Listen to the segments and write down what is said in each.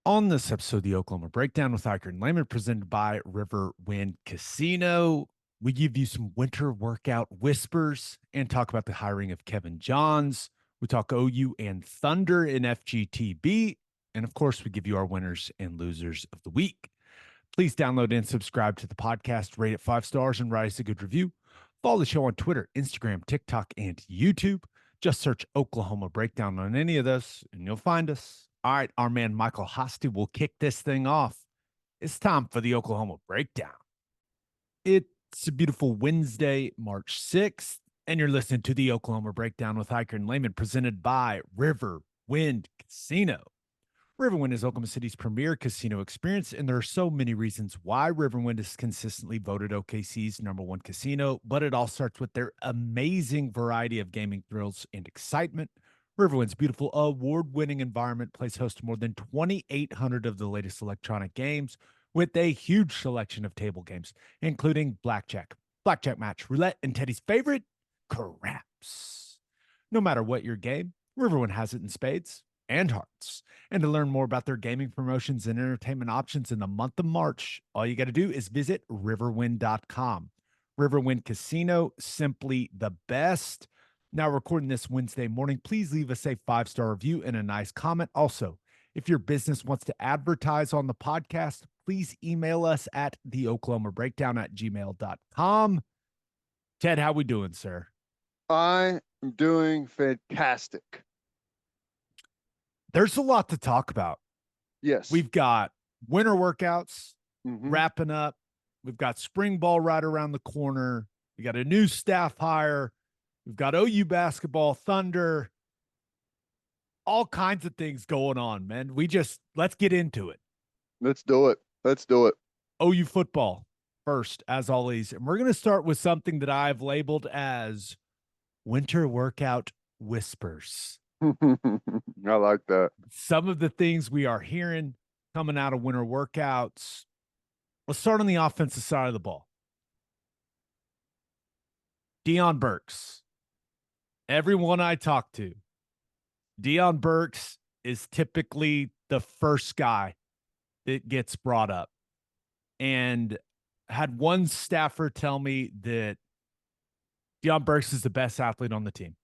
On this episode of the Oklahoma Breakdown with Ikard and Lehman, presented by Riverwind Casino, we give you some winter workout whispers and talk about the hiring of Kevin Johns. We talk OU and Thunder in FGTB. And of course, we give you our winners and losers of the week. Please download and subscribe to the podcast, rate it 5 stars, and write us a good review. Follow the show on Twitter, Instagram, TikTok, and YouTube. Just search Oklahoma Breakdown on any of those, and you'll find us. All right, our man Michael Hosty will kick this thing off. It's time for the Oklahoma Breakdown. It's a beautiful Wednesday, March 6th, and you're listening to the Oklahoma Breakdown with Ikard and Lehman, presented by Riverwind Casino. Riverwind is Oklahoma City's premier casino experience, and there are so many reasons why Riverwind is consistently voted OKC's #1 casino, but it all starts with their amazing variety of gaming thrills and excitement. Riverwind's beautiful award-winning environment plays host to more than 2,800 of the latest electronic games with a huge selection of table games, including blackjack, blackjack match, roulette, and Teddy's favorite, craps. No matter what your game, Riverwind has it in spades and hearts. And to learn more about their gaming promotions and entertainment options in the month of March, all you got to do is visit riverwind.com. Riverwind Casino, simply the best. Now, recording this Wednesday morning, please leave us a 5-star review and a nice comment. Also, if your business wants to advertise on the podcast, please email us at theoklahomabreakdown@gmail.com. Ted, how we doing, sir? I am doing fantastic. There's a lot to talk about. Yes. We've got winter workouts Mhm. wrapping up. We've got spring ball right around the corner. We got a new staff hire. We've got OU basketball, Thunder, all kinds of things going on, man. Let's get into it. Let's do it. Let's do it. OU football first, as always. And we're going to start with something that I've labeled as winter workout whispers. I like that. Some of the things we are hearing coming out of winter workouts. Let's start on the offensive side of the ball. Deion Burks. Everyone I talk to, Deion Burks is typically the first guy that gets brought up. And had one staffer tell me that Deion Burks is the best athlete on the team.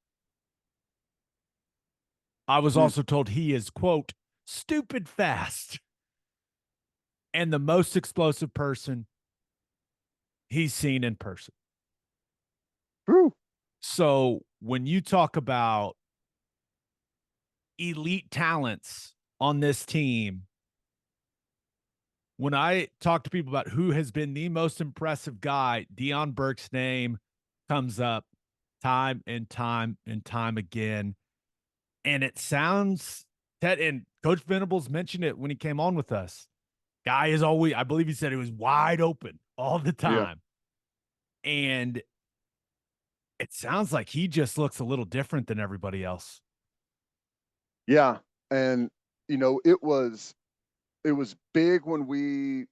I was also told he is, quote, stupid fast and the most explosive person he's seen in person. Whew. So when you talk about elite talents on this team, when I talk to people about who has been the most impressive guy, Deion Burks' name comes up time and time and time again. And it sounds that, and Coach Venables mentioned it when he came on with us. Guy is always, I believe he said it was wide open all the time. Yeah. And it sounds like he just looks a little different than everybody else. Yeah. And, you know, it was big when we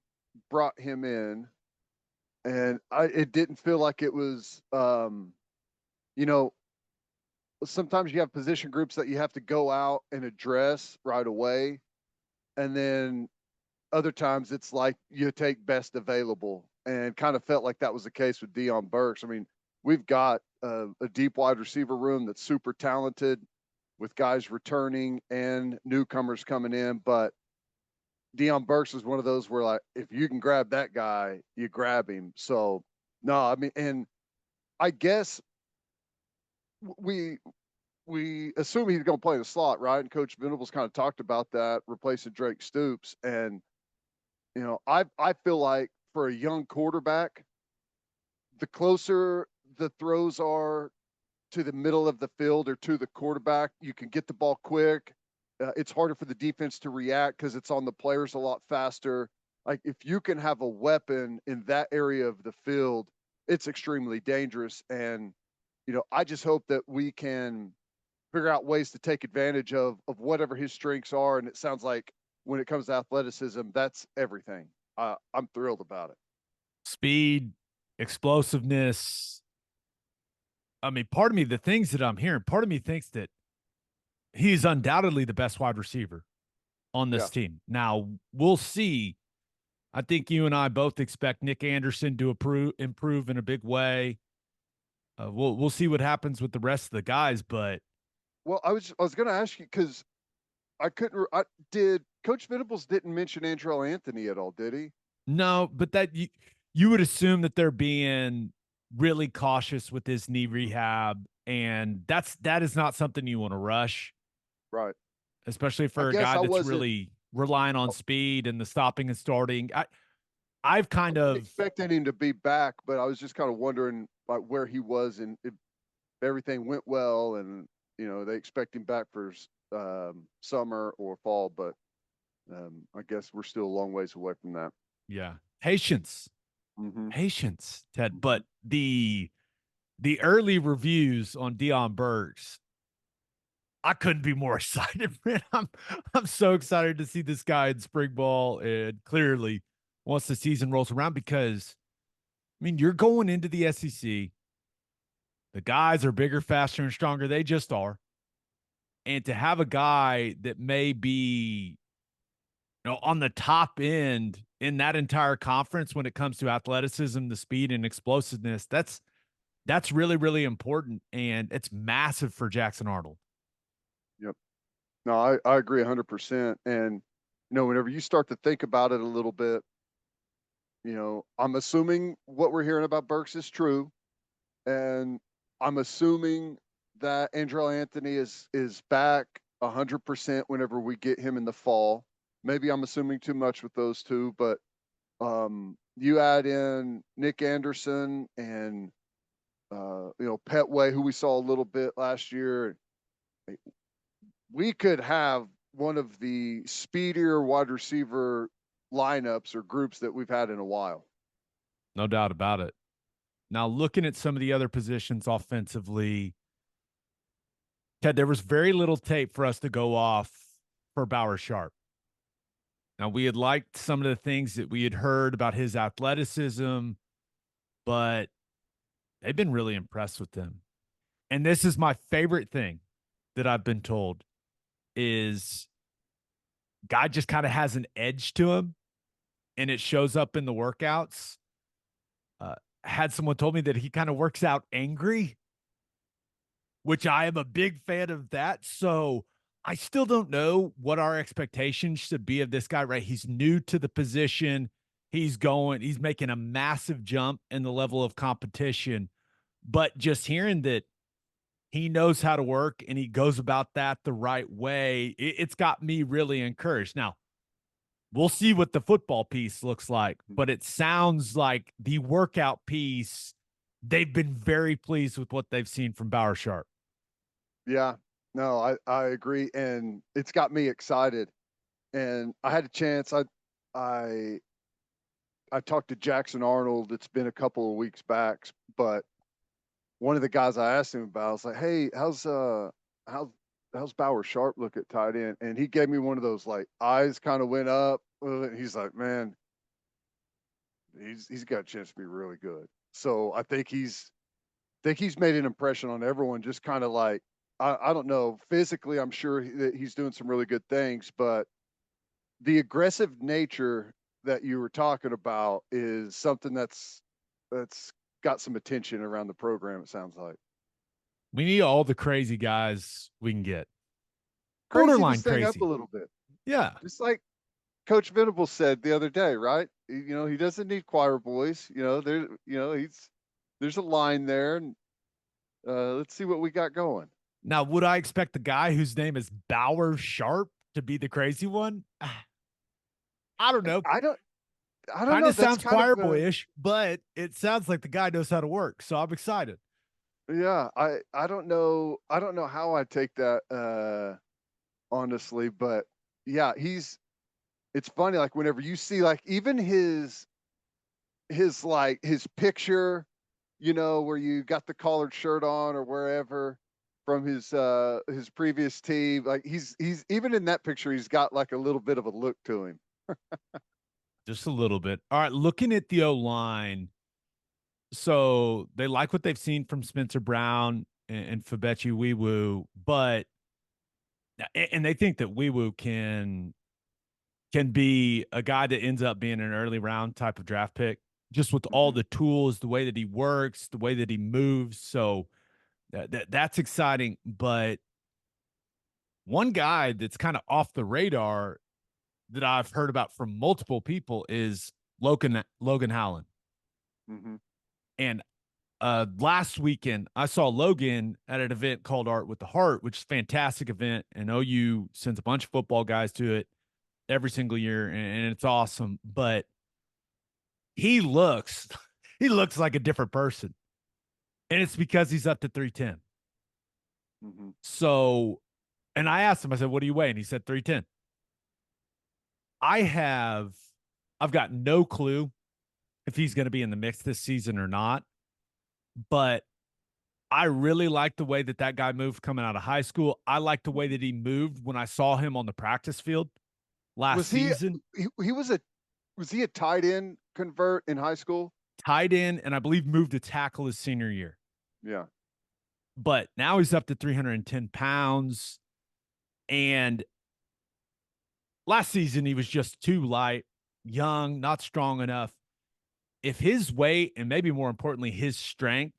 brought him in, and it didn't feel like it was, you know, sometimes you have position groups that you have to go out and address right away. And then other times it's like you take best available, and kind of felt like that was the case with Deion Burks. I mean, we've got a deep wide receiver room that's super talented with guys returning and newcomers coming in. But Deion Burks is one of those where, like, if you can grab that guy, you grab him. So, no, I mean, and I guess we assume he's going to play the slot, right? And Coach Venables kind of talked about that, replacing Drake Stoops. And, you know, I feel like for a young quarterback, the closer the throws are to the middle of the field or to the quarterback, you can get the ball quick. It's harder for the defense to react because it's on the players a lot faster. Like, if you can have a weapon in that area of the field, it's extremely dangerous. And, you know, I just hope that we can figure out ways to take advantage of whatever his strengths are. And it sounds like when it comes to athleticism, that's everything. I'm thrilled about it. Speed, explosiveness. I mean, part of me, the things that I'm hearing, part of me thinks that he's undoubtedly the best wide receiver on Yeah. this team. Now we'll see. I think you and I both expect Nick Anderson to improve in a big way. We'll see what happens with the rest of the guys, but Well, I was going to ask you because I couldn't. Did Coach Venables didn't mention Andrell Anthony at all? Did he? no, but that you would assume that they're being really cautious with his knee rehab, and that is not something you want to rush, Right. especially I for a guess guy I that's wasn't. really relying on speed and the stopping and starting. I've I kind wasn't of expecting him to be back, but I was just kind of wondering like where he was and if everything went well, and they expect him back for summer or fall, but I guess we're still a long ways away from that. yeah, patience, Mm-hmm. patience, Ted. Mm-hmm. But the early reviews on Dion Burks, I couldn't be more excited, man. I'm so excited to see this guy in spring ball, and clearly once the season rolls around, because I mean you're going into the SEC. The guys are bigger, faster, and stronger. They just are. And to have a guy that may be, on the top end in that entire conference when it comes to athleticism, the speed and explosiveness, that's really, really important. And it's massive for Jackson Arnold. Yep. No, I agree 100%. And whenever you start to think about it a little bit, I'm assuming what we're hearing about Burks is true, and I'm assuming that Andrell Anthony is back 100% whenever we get him in the fall. Maybe I'm assuming too much with those two, but you add in Nick Anderson and Petway, who we saw a little bit last year. We could have one of the speedier wide receiver lineups or groups that we've had in a while. No doubt about it. Now, looking at some of the other positions offensively, Ted, there was very little tape for us to go off for Bauer Sharp. Now, we had liked some of the things that we had heard about his athleticism, but they've been really impressed with him. And this is my favorite thing that I've been told is guy just kind of has an edge to him, and it shows up in the workouts. Uh, had someone told me that he kind of works out angry, which I am a big fan of that. So I still don't know what our expectations should be of this guy, right? He's new to the position. He's making a massive jump in the level of competition. But just hearing that he knows how to work and he goes about that the right way, it's got me really encouraged. Now, we'll see what the football piece looks like, but it sounds like the workout piece, they've been very pleased with what they've seen from Bauer Sharp. Yeah, no, I agree, and it's got me excited. And I had a chance. I I talked to Jackson Arnold. It's been a couple of weeks back, but one of the guys I asked him about, I was like, "Hey, how's Bauer Sharp look at tight end?" And he gave me one of those like eyes kind of went up. And he's like, "Man, he's got a chance to be really good." So I think he's made an impression on everyone. Just kind of like I don't know physically, I'm sure that he's doing some really good things, but the aggressive nature that you were talking about is something that's got some attention around the program. It sounds like We need all the crazy guys we can get. crazy Borderline this thing up a crazy. little bit, Yeah. just like Coach Venables said the other day, right? He doesn't need choir boys. There's a line there, and let's see what we got going. Now, would I expect the guy whose name is Bauer Sharp to be the crazy one? I don't know. I don't. I don't Kind know. of That's sounds kind of choir boyish, but it sounds like the guy knows how to work. So I'm excited. yeah. I don't know. I don't know how I take that honestly, but yeah, it's funny like whenever you see like even his picture, where you got the collared shirt on or wherever from his previous team, like he's even in that picture he's got like a little bit of a look to him. Just a little bit. All right. Looking at the O line. So they like what they've seen from Spencer Brown and Fabechi Wiwu, but and they think that Wiwu can can be a guy that ends up being an early round type of draft pick, just with all Mhm. the tools, the way that he works, the way that he moves. So that's exciting. But one guy that's kind of off the radar that I've heard about from multiple people is Logan Howland. Mhm. And last weekend, I saw Logan at an event called Art with the Heart, which is a fantastic event. And OU sends a bunch of football guys to it every single year, and it's awesome. But he looks he looks like a different person. And it's because he's up to 310. Mhm. So, and I asked him, I said, what do you weigh? And he said 310. I've got no clue if he's going to be in the mix this season or not, but I really like the way that that guy moved coming out of high school. I like the way Mhm. that he moved when I saw him on the practice field last Was he season. he was he a tight end convert in high school? Tight end, and I believe moved to tackle his senior year. Yeah. But now he's up to 310 pounds. And last season, he was just too light, young, not strong enough. If his weight and maybe more importantly, his strength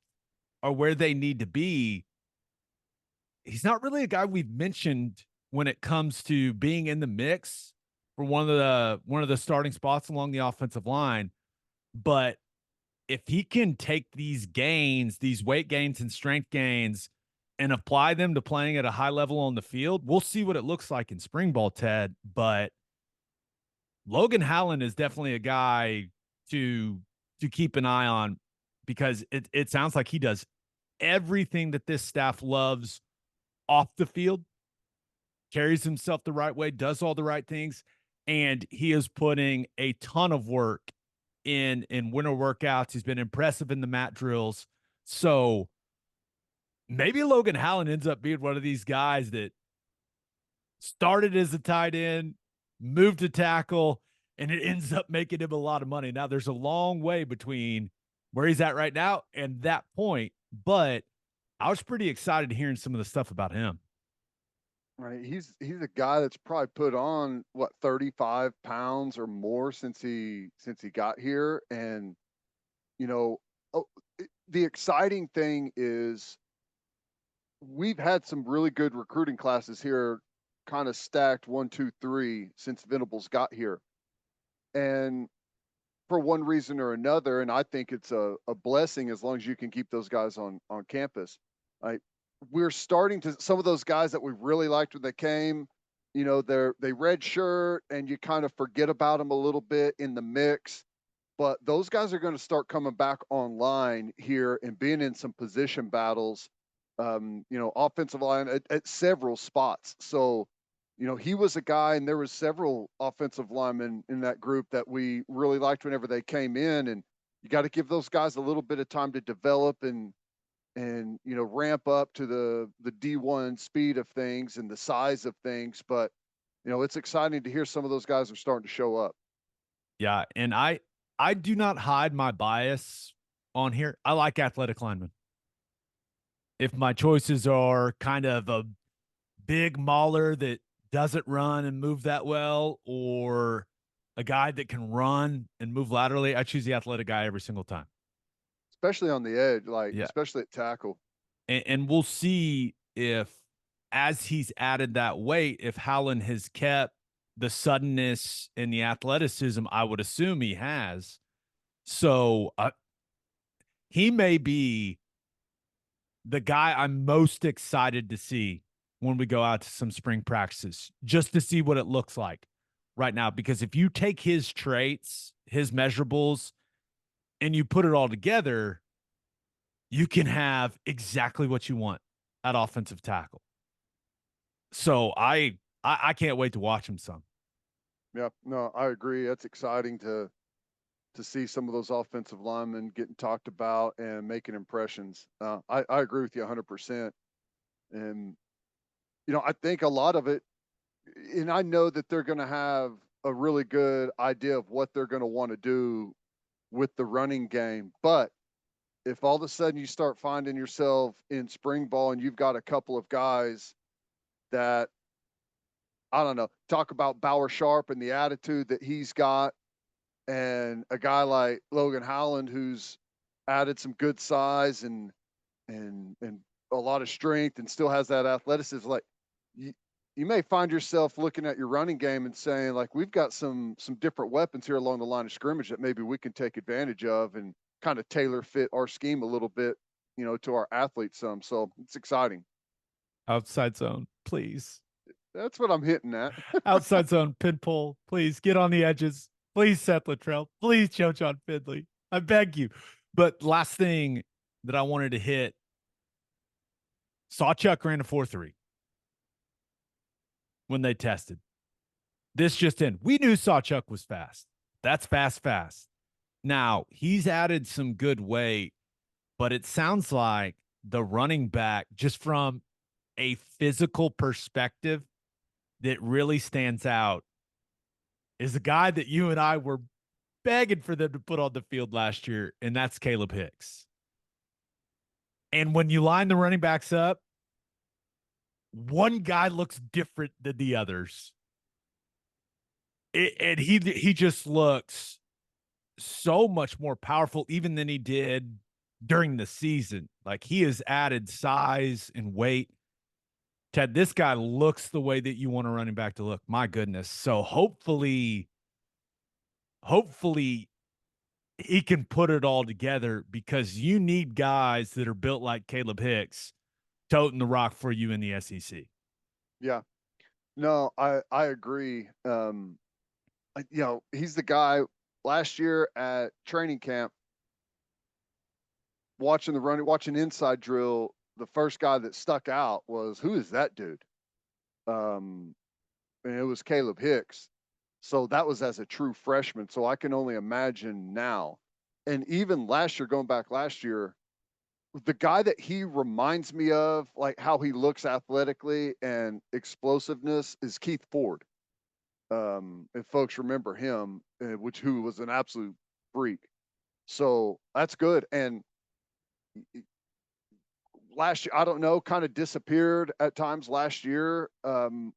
are where they need to be, he's not really a guy we've mentioned when it comes to being in the mix for one of the starting spots along the offensive line. But if he can take these gains, these weight gains and strength gains, and apply them to playing at a high level on the field, we'll see what it looks like in spring ball, Ted. But Logan Howland is definitely a guy to to keep an eye on because it sounds like he does everything that this staff loves off the field, carries himself the right way, does all the right things, and he is putting a ton of work in winter workouts. He's been impressive in the mat drills. So maybe Logan Howland ends up being one of these guys that started as a tight end, moved to tackle, and it ends up making him a lot of money. Now there's a long way between where he's at right now and that point, but I was pretty excited hearing some of the stuff about him. Right. He's a guy that's probably put on what 35 pounds or more since he got here. And you know, oh, the exciting thing is we've had some really good recruiting classes here, kind of stacked one, two, three since Venables got here. And for one reason or another, and I think it's a blessing as long as you can keep those guys on campus. Right? We're starting to some of those guys that we really liked when they came, they red shirt and you kind of forget about them a little bit in the mix. But those guys are going to start coming back online here and being in some position battles, offensive line at several spots. So, he was a guy, and there was several offensive linemen in that group that we really liked whenever they came in. And you got to give those guys a little bit of time to develop and ramp up to the D1 speed of things and the size of things. But it's exciting to hear some of those guys are starting to show up. Yeah, and I do not hide my bias on here. I like athletic linemen. If my choices are kind of a big mauler that doesn't run and move that well, or a guy that can run and move laterally, I choose the athletic guy every single time. Especially on the edge, like Yeah. especially at tackle. And we'll see if, as he's added that weight, if Howland has kept the suddenness and the athleticism. I would assume he has. So he may be the guy I'm most excited to see when we go out to some spring practices, just to see what it looks like right now. Because if you take his traits, his measurables, and you put it all together, you can have exactly what you want at offensive tackle. So I can't wait to watch him some. Yeah, no, I agree. That's exciting to see some of those offensive linemen getting talked about and making impressions. I agree with you 100%. And I think a lot of it, and I know that they're going to have a really good idea of what they're going to want to do with the running game. But if all of a sudden you start finding yourself in spring ball and you've got a couple of guys that I don't know, talk about Bauer Sharp and the attitude that he's got, and a guy like Logan Howland who's added some good size and a lot of strength and still has that athleticism. Like you may find yourself looking at your running game and saying, like, we've got some different weapons here along the line of scrimmage that maybe we can take advantage of and kind of tailor fit our scheme a little bit, to our athletes some. So it's exciting. Outside zone, please. That's what I'm hitting at. Outside zone, pin pull, please. Get on the edges. Please, Seth Luttrell. Please, Joe John Findley. I beg you. But last thing that I wanted to hit, Sawchuk ran a 4.3 when they tested. This just in. We knew Sawchuk was fast. That's fast. Now, he's added some good weight, but it sounds like the running back, just from a physical perspective, that really stands out is a guy that you and I were begging for them to put on the field last year, and that's Caleb Hicks. And when you line the running backs up, one guy looks different than the others. And he just looks so much more powerful even than he did during the season. Like, he has added size and weight. Ted, this guy looks the way that you want a running back to look. My goodness. So hopefully he can put it all together, because you need guys that are built like Caleb Hicks toting the rock for you in the SEC. Yeah. No, I agree. He's the guy last year at training camp, watching inside drill. The first guy that stuck out was, who is that dude? And it was Caleb Hicks. So that was as a true freshman. So I can only imagine now. And even last year, going back last year, the guy that he reminds me of, like how he looks athletically and explosiveness, is Keith Ford. If folks remember him, who was an absolute freak. So that's good. And last year, I don't know, kind of disappeared at times last year,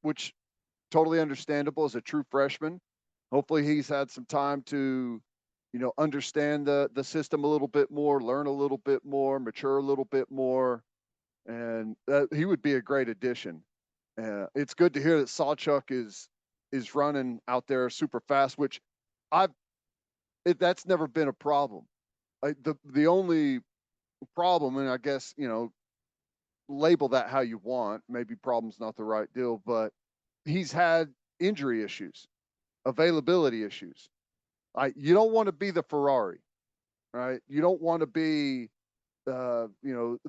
which totally understandable as a true freshman. Hopefully he's had some time to, understand the system a little bit more, learn a little bit more, mature a little bit more. And he would be a great addition. It's good to hear that Sawchuk is running out there super fast, which that's never been a problem. The only problem, and I guess, label that how you want, maybe problem's not the right deal, but he's had injury issues, availability issues. You don't want to be the Ferrari, right? You don't want to be, the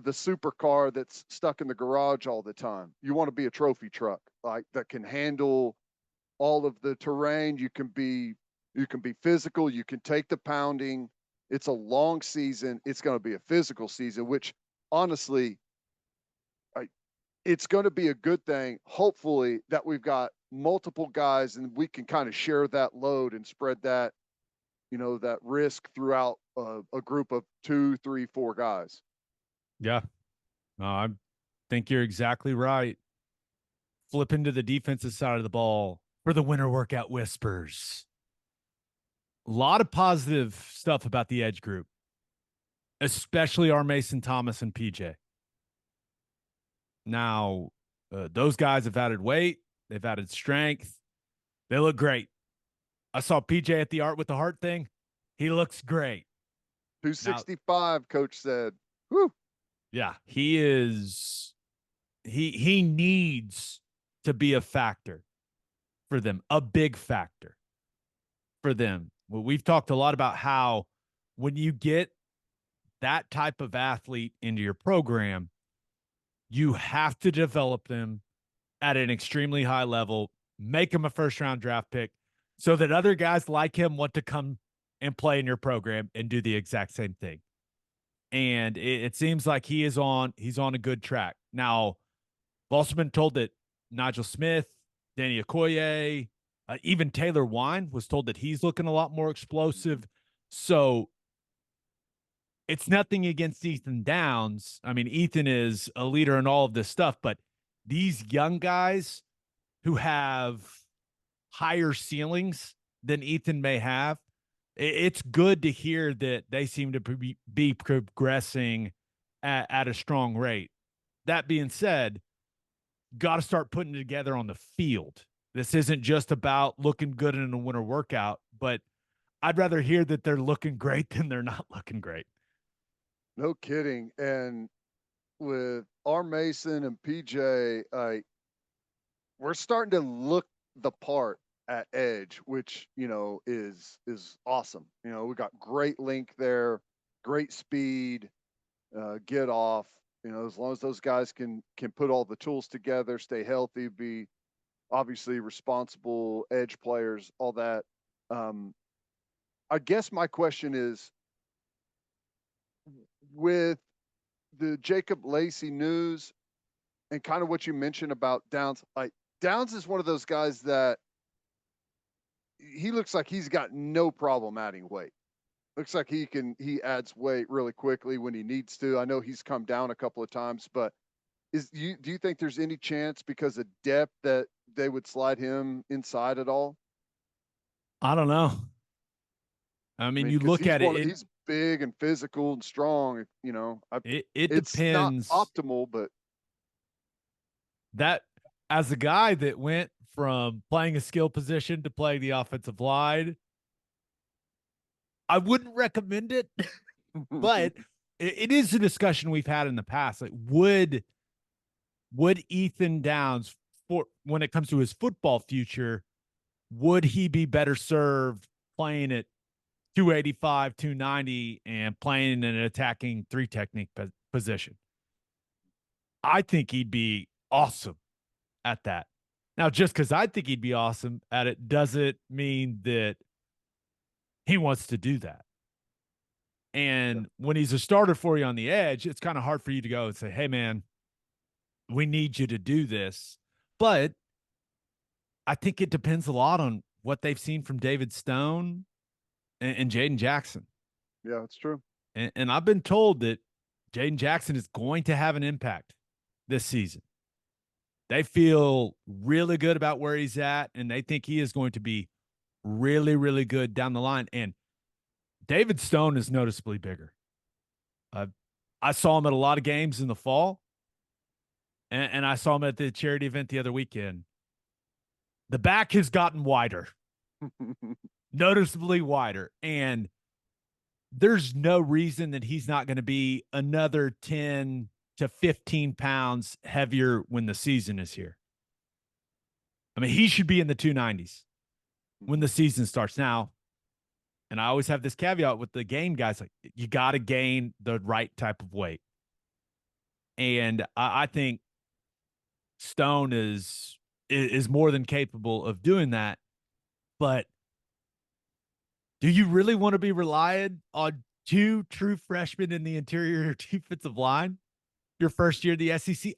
supercar that's stuck in the garage all the time. You want to be a trophy truck, like, that can handle all of the terrain. You can be physical. You can take the pounding. It's a long season. It's going to be a physical season, which honestly, it's going to be a good thing. Hopefully that we've got multiple guys and we can kind of share that load and spread that, that risk throughout a group of 2, 3, 4 guys. Yeah, I think you're exactly right. Flip into the defensive side of the ball for the winter workout whispers. A lot of positive stuff about the edge group, especially our Mason Thomas and PJ. Now, those guys have added weight. They've added strength. They look great. I saw PJ at the Art with the Heart thing. He looks great. 265, now, coach said. Whew. Yeah, he is. He needs to be a factor for them, a big factor for them. Well, we've talked a lot about how when you get that type of athlete into your program, you have to develop them at an extremely high level, make him a first-round draft pick so that other guys like him want to come and play in your program and do the exact same thing. And it seems like he's on a good track. Now, I've also been told that Nigel Smith, Danny Okoye, even Taylor Wine was told that he's looking a lot more explosive. So it's nothing against Ethan Downs. I mean, Ethan is a leader in all of this stuff, but these young guys who have higher ceilings than Ethan may have. It's good to hear that they seem to be progressing at a strong rate. That being said, got to start putting it together on the field. This isn't just about looking good in a winter workout, but I'd rather hear that they're looking great than they're not looking great. No kidding. And with R. Mason and PJ, we're starting to look the part at edge, which is awesome. We got great length there, great speed, get off. As long as those guys can put all the tools together, stay healthy, be obviously responsible edge players, all that. I guess my question is, with the Jacob Lacey news and kind of what you mentioned about Downs, like Downs is one of those guys that he looks like he's got no problem adding weight. Looks like he adds weight really quickly when he needs to. I know he's come down a couple of times, but do you think there's any chance because of depth that they would slide him inside at all? I don't know. I I mean, mean, you because look at it, he's big and physical and strong. it It's not depends optimal, but that as a guy that went from playing a skill position to playing the offensive line, I wouldn't recommend it, but it is a discussion we've had in the past. Like, would Ethan Downs, for when it comes to his football future, would he be better served playing at 285, 290 and playing in an attacking three technique position? I think he'd be awesome at that. Now, just because I think he'd be awesome at it doesn't mean that he wants to do that. And when he's a starter for you on the edge, it's kind of hard for you to go and say, hey, man, we need you to do this. But I think it depends a lot on what they've seen from David Stone and Jaden Jackson. yeah, it's true. And I've been told that Jaden Jackson is going to have an impact this season. They feel really good about where he's at, and they think he is going to be really, really good down the line. And David Stone is noticeably bigger. I saw him at a lot of games in the fall, and I saw him at the charity event the other weekend. The back has gotten wider, noticeably wider. And there's no reason that he's not going to be another 10 to 15 pounds heavier when the season is here. I mean, he should be in the 290s when the season starts now. And I always have this caveat with the game guys, like you got to gain the right type of weight. And I think Stone is more than capable of doing that. But do you really want to be relying on two true freshmen in the interior defensive line your first year of the SEC?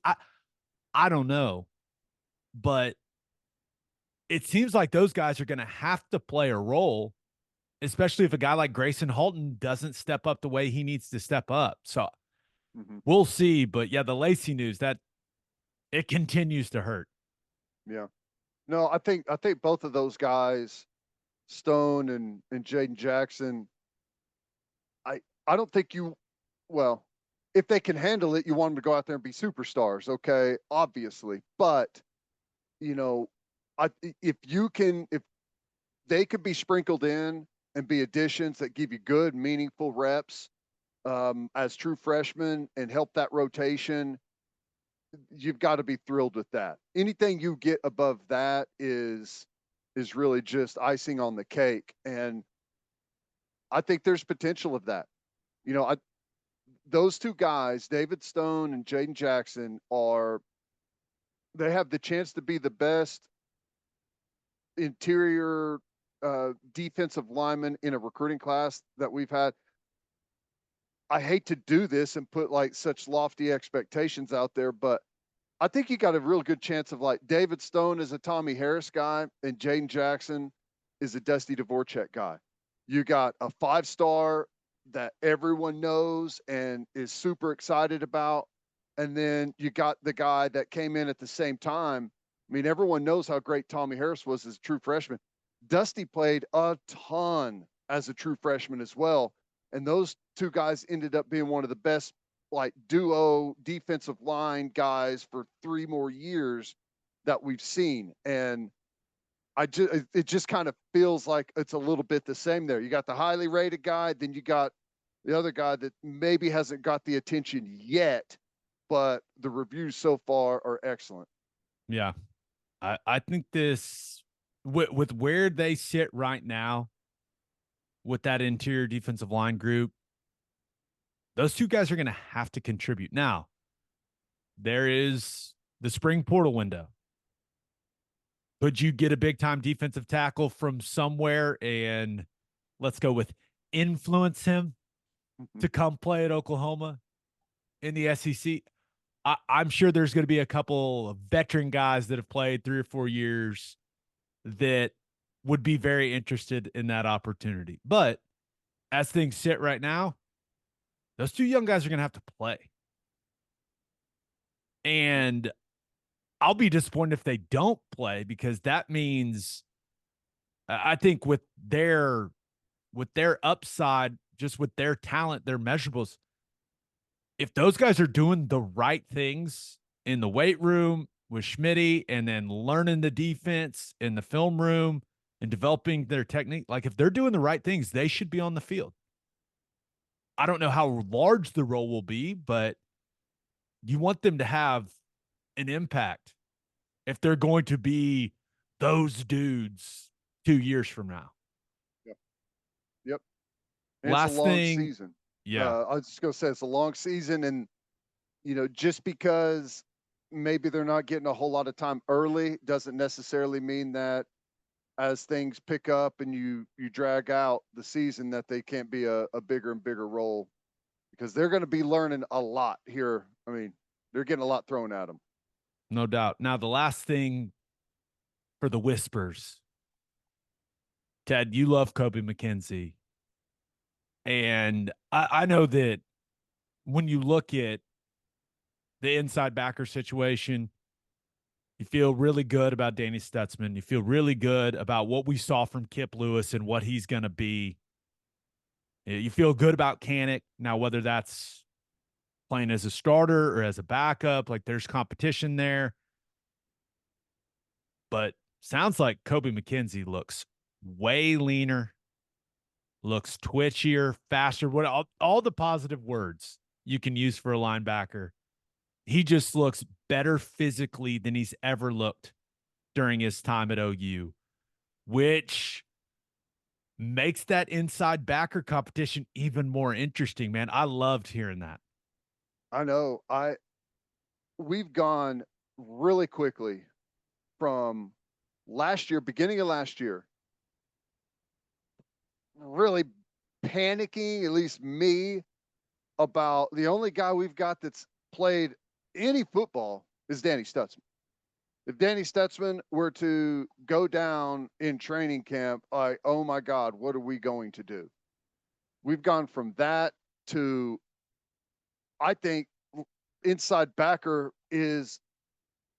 I don't know. But it seems like those guys are going to have to play a role, especially if a guy like Grayson Halton doesn't step up the way he needs to step up. So we'll see. But yeah, the Lacey news, that it continues to hurt. Yeah. No, I think both of those guys, Stone and Jaden Jackson, I don't think well, if they can handle it, you want them to go out there and be superstars, okay? Obviously. But, if they could be sprinkled in and be additions that give you good, meaningful reps as true freshmen and help that rotation, you've got to be thrilled with that. Anything you get above that is really just icing on the cake. And I think there's potential of that. Those two guys, David Stone and Jaden Jackson, they have the chance to be the best interior defensive lineman in a recruiting class that we've had. I hate to do this and put like such lofty expectations out there, but I think you got a real good chance of like David Stone is a Tommy Harris guy and Jaden Jackson is a Dusty Dvorak guy. You got a 5-star that everyone knows and is super excited about. And then you got the guy that came in at the same time, I mean, everyone knows how great Tommy Harris was as a true freshman. Dusty played a ton as a true freshman as well. And those two guys ended up being one of the best, like, duo defensive line guys for 3 more years that we've seen. And it just kind of feels like it's a little bit the same there. You got the highly rated guy, then you got the other guy that maybe hasn't got the attention yet, but the reviews so far are excellent. Yeah. I think this, with where they sit right now with that interior defensive line group, those two guys are going to have to contribute. Now, there is the spring portal window. Could you get a big time defensive tackle from somewhere and, let's go with, influence him to come play at Oklahoma in the SEC? I'm sure there's going to be a couple of veteran guys that have played 3 or 4 years that would be very interested in that opportunity. But as things sit right now, those two young guys are going to have to play. And I'll be disappointed if they don't play, because that means, I think with their upside, just with their talent, their measurables, if those guys are doing the right things in the weight room with Schmitty, and then learning the defense in the film room and developing their technique, like, if they're doing the right things, they should be on the field. I don't know how large the role will be, but you want them to have an impact if they're going to be those dudes 2 years from now. Yep. Yep. And it's a Last long thing, season. yeah. I was just going to say it's a long season, and just because maybe they're not getting a whole lot of time early doesn't necessarily mean that as things pick up and you drag out the season that they can't be a bigger and bigger role, because they're going to be learning a lot here. I mean, they're getting a lot thrown at them. No doubt. Now, the last thing for the Whispers, Ted, you love Kobe McKenzie. And I know that when you look at the inside backer situation, you feel really good about Danny Stutzman. You feel really good about what we saw from Kip Lewis and what he's going to be. You feel good about Canick. Now, whether that's playing as a starter or as a backup, like, there's competition there. But sounds like Kobe McKenzie looks way leaner, looks twitchier, faster, what all the positive words you can use for a linebacker. He just looks better physically than he's ever looked during his time at OU, which makes that inside backer competition even more interesting, man. I loved hearing that. I know. We've gone really quickly from last year, beginning of last year, really panicking, at least me, about the only guy we've got that's played any football is Danny Stutzman. If Danny Stutzman were to go down in training camp, oh my God, what are we going to do? We've gone from that to, I think, inside backer is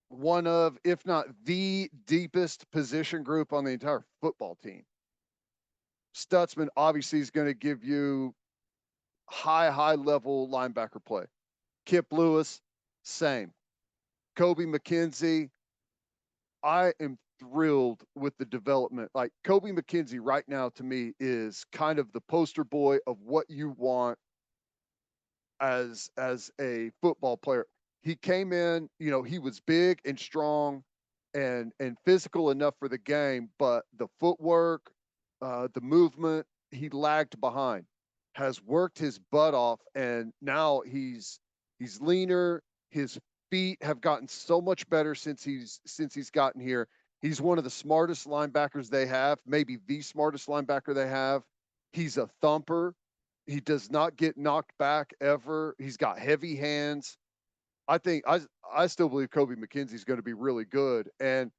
one of, if not the deepest position group on the entire football team. Stutzman obviously is going to give you high level linebacker play. Kip Lewis, same. Kobe McKenzie, I am thrilled with the development. Like, Kobe McKenzie right now to me is kind of the poster boy of what you want as a football player. He came in, he was big and strong and physical enough for the game, but the footwork, the movement, he lagged behind. Has worked his butt off, and now he's leaner. His feet have gotten so much better since he's gotten here. He's one of the smartest linebackers they have, maybe the smartest linebacker they have. He's a thumper. He does not get knocked back ever. He's got heavy hands. I think I still believe Kobe McKenzie is going to be really good, and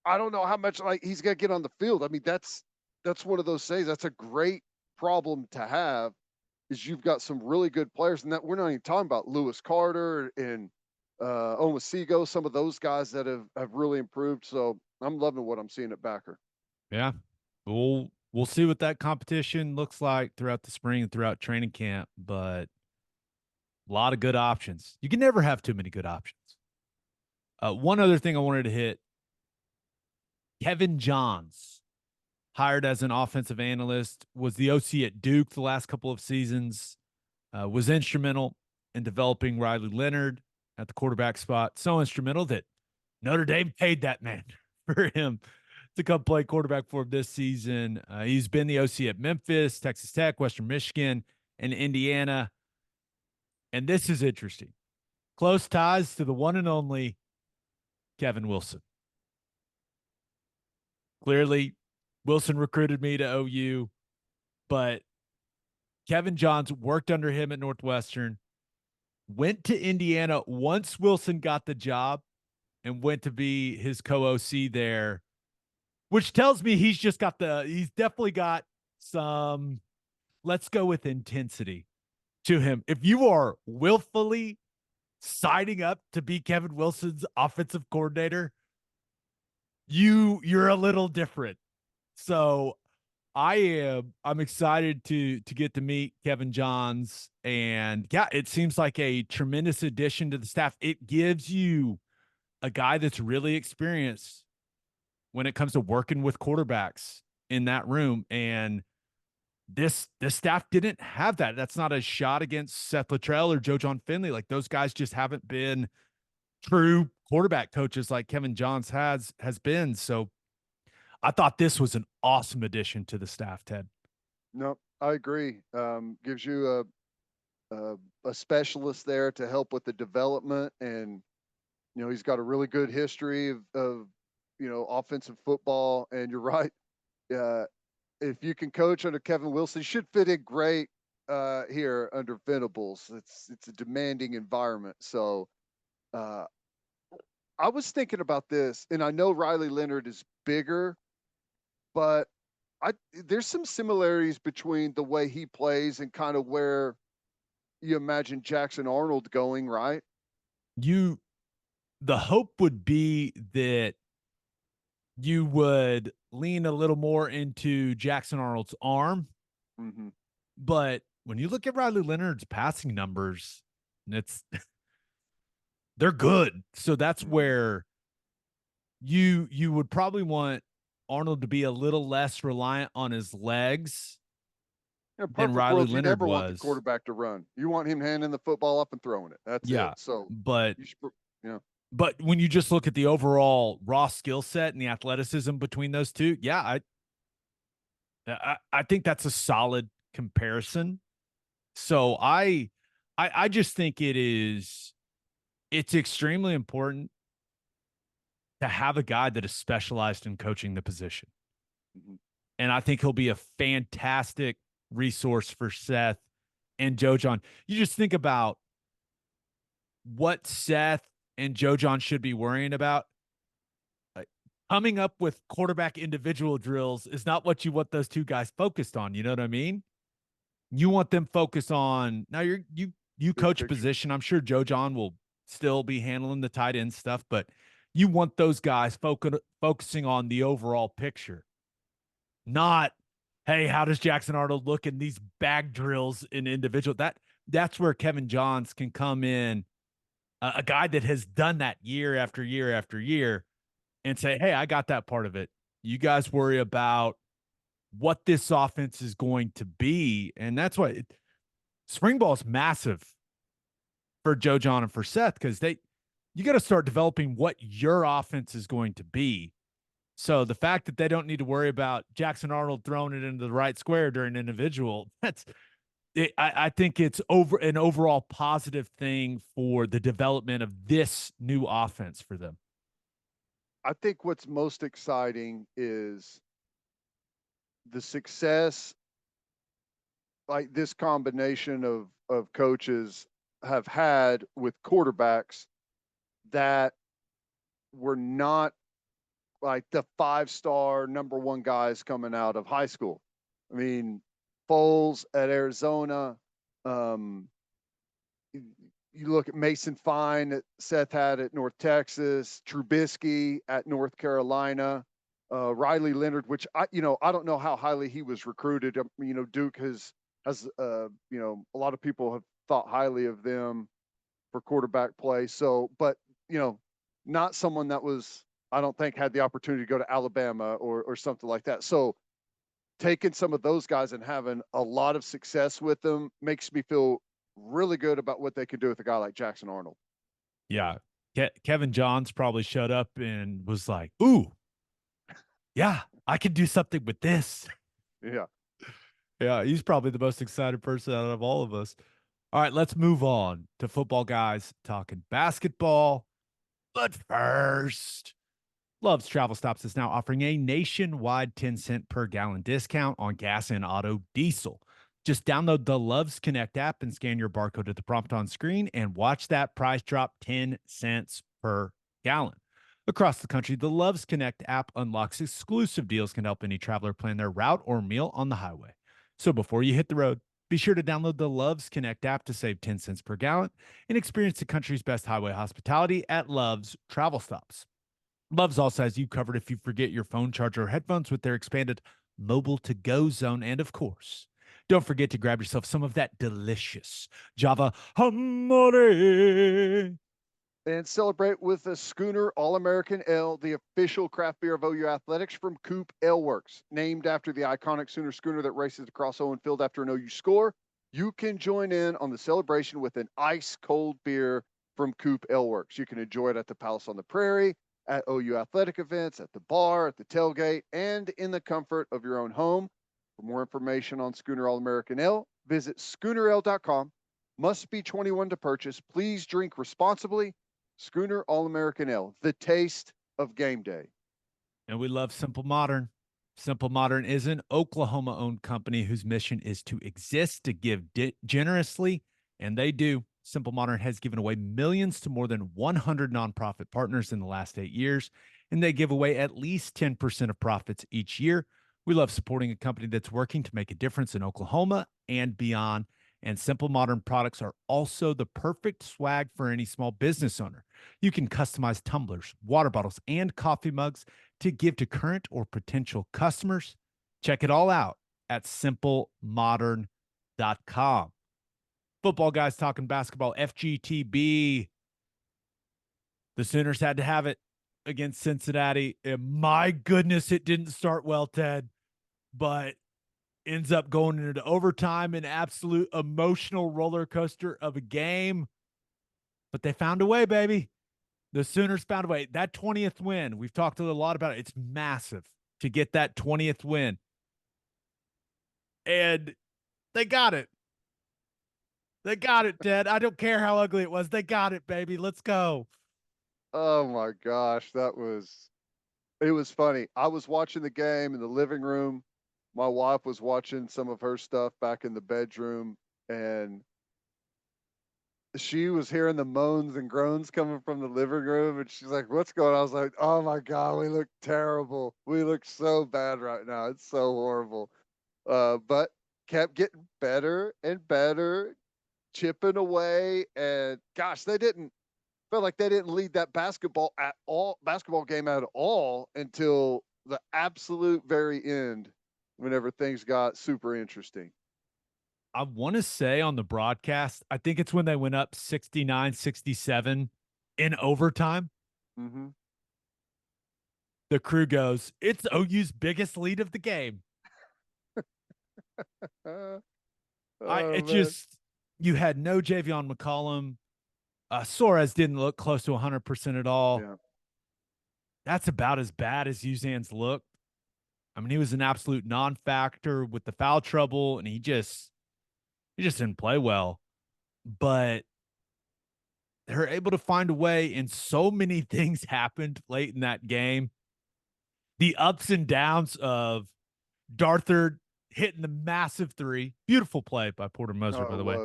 I don't know how much, like, he's going to get on the field. I mean, that's one of those things. That's a great problem to have, is you've got some really good players, and that we're not even talking about Lewis Carter and Omasigo, some of those guys that have really improved. So I'm loving what I'm seeing at backer. Yeah. We'll see what that competition looks like throughout the spring and throughout training camp, but a lot of good options. You can never have too many good options. One other thing I wanted to hit, Kevin Johns, hired as an offensive analyst, was the OC at Duke the last couple of seasons, was instrumental in developing Riley Leonard at the quarterback spot. So instrumental that Notre Dame paid that man for him to come play quarterback for him this season. He's been the OC at Memphis, Texas Tech, Western Michigan, and Indiana. And this is interesting. Close ties to the one and only Kevin Wilson. Clearly, Wilson recruited me to OU, but Kevin Johns worked under him at Northwestern, went to Indiana once Wilson got the job and went to be his co-OC there, which tells me he's definitely got some, let's go with intensity to him. If you are willfully signing up to be Kevin Wilson's offensive coordinator, you're a little different. So I'm excited to get to meet Kevin Johns, and yeah, it seems like a tremendous addition to the staff. It gives you a guy that's really experienced when it comes to working with quarterbacks in that room, and this staff didn't have that. That's not a shot against Seth Luttrell or Joe John Finley. Like, those guys just haven't been true quarterback coaches like Kevin Johns has been. So I thought this was an awesome addition to the staff, Ted. No, I agree. Gives you a specialist there to help with the development, and he's got a really good history of offensive football. And you're right. If you can coach under Kevin Wilson, you should fit in great here under Venables. It's a demanding environment. So I was thinking about this, and I know Riley Leonard is bigger, but there's some similarities between the way he plays and kind of where you imagine Jackson Arnold going, right? The hope would be that you would lean a little more into Jackson Arnold's arm. Mm-hmm. But when you look at Riley Leonard's passing numbers, they're good. So that's where you would probably want Arnold to be a little less reliant on his legs than Riley world, Leonard you never was. want the quarterback to run. You want him handing the football up and throwing it. That's it. So, but But when you just look at the overall raw skill set and the athleticism between those two, yeah, I think that's a solid comparison. So I just think it's extremely important to have a guy that is specialized in coaching the position. Mm-hmm. And I think he'll be a fantastic resource for Seth and Joe John. You just think about what Seth and Joe John should be worrying about. Coming up with quarterback individual drills is not what you want those two guys focused on. You know what I mean? You want them focused on, now you coach a position. I'm sure Joe John will still be handling the tight end stuff, but you want those guys focusing on the overall picture. Not, hey, how does Jackson Arnold look in these bag drills in individual? That's where Kevin Johns can come in, a guy that has done that year after year after year, and say, hey, I got that part of it. You guys worry about what this offense is going to be. And that's why spring ball is massive for Joe John and for Seth, because you got to start developing what your offense is going to be. So the fact that they don't need to worry about Jackson Arnold throwing it into the right square during individual, I think it's an overall positive thing for the development of this new offense for them. I think what's most exciting is the success, like this combination of coaches have had with quarterbacks that were not like the 5-star number one guys coming out of high school. I mean, Foles at Arizona, you look at Mason Fine that Seth had at North Texas, Trubisky at North Carolina, Riley Leonard, which I don't know how highly he was recruited. Duke has a lot of people have thought highly of them for quarterback play. So, but not someone that was, I don't think, had the opportunity to go to Alabama or something like that. So taking some of those guys and having a lot of success with them makes me feel really good about what they could do with a guy like Jackson Arnold. Yeah. Kevin Johns probably showed up and was like, ooh, yeah, I can do something with this. Yeah. Yeah, he's probably the most excited person out of all of us. All right, let's move on to football guys talking basketball. But first, Love's Travel Stops is now offering a nationwide 10-cent per gallon discount on gas and auto diesel. Just download the Love's Connect app and scan your barcode at the prompt on screen and watch that price drop 10 cents per gallon. Across the country, the Love's Connect app unlocks exclusive deals can help any traveler plan their route or meal on the highway. So before you hit the road, be sure to download the Love's Connect app to save 10 cents per gallon and experience the country's best highway hospitality at Love's Travel Stops. Love's also has you covered if you forget your phone charger or headphones with their expanded mobile to go zone. And of course, don't forget to grab yourself some of that delicious Java Hamore. And celebrate with a Schooner All-American Ale, the official craft beer of OU Athletics from Coop Ale Works. Named after the iconic Sooner schooner that races across Owen Field after an OU score, you can join in on the celebration with an ice-cold beer from Coop Ale Works. You can enjoy it at the Palace on the Prairie, at OU athletic events, at the bar, at the tailgate, and in the comfort of your own home. For more information on Schooner All-American Ale, visit SchoonerAle.com. Must be 21 to purchase. Please drink responsibly. Schooner All-American Ale, the taste of game day. And we love Simple Modern. Simple Modern is an Oklahoma-owned company whose mission is to exist to give generously, and they do. Simple Modern has given away millions to more than 100 nonprofit partners in the last 8 years, and they give away at least 10% of profits each year. We love supporting a company that's working to make a difference in Oklahoma and beyond. And Simple Modern products are also the perfect swag for any small business owner. You can customize tumblers, water bottles, and coffee mugs to give to current or potential customers. Check it all out at simplemodern.com. Football guys talking basketball, FGTB. The Sooners had to have it against Cincinnati. And my goodness, it didn't start well, Ted, but ends up going into overtime, an absolute emotional roller coaster of a game. But they found a way, baby. The Sooners found a way. That 20th win, we've talked a lot about it. It's massive to get that 20th win. And they got it. They got it, Ted. I don't care how ugly it was. They got it, baby. Let's go. Oh my gosh, it was funny. I was watching the game in the living room. My wife was watching some of her stuff back in the bedroom, and she was hearing the moans and groans coming from the living room, and she's like, "What's going on?" I was like, "Oh my God, we look terrible. We look so bad right now. It's so horrible." But kept getting better and better, chipping away, and gosh, felt like they didn't lead that basketball game at all until the absolute very end, whenever things got super interesting. I want to say on the broadcast, I think it's when they went up 69-67 in overtime. Mm-hmm. The crew goes, it's OU's biggest lead of the game. You had no Javion McCollum. Suarez didn't look close to 100% at all. Yeah. That's about as bad as Uzan's looked. I mean, he was an absolute non-factor with the foul trouble, and he just didn't play well. But they're able to find a way, and so many things happened late in that game. The ups and downs of Darthard hitting the massive three. Beautiful play by Porter Moser, by the way.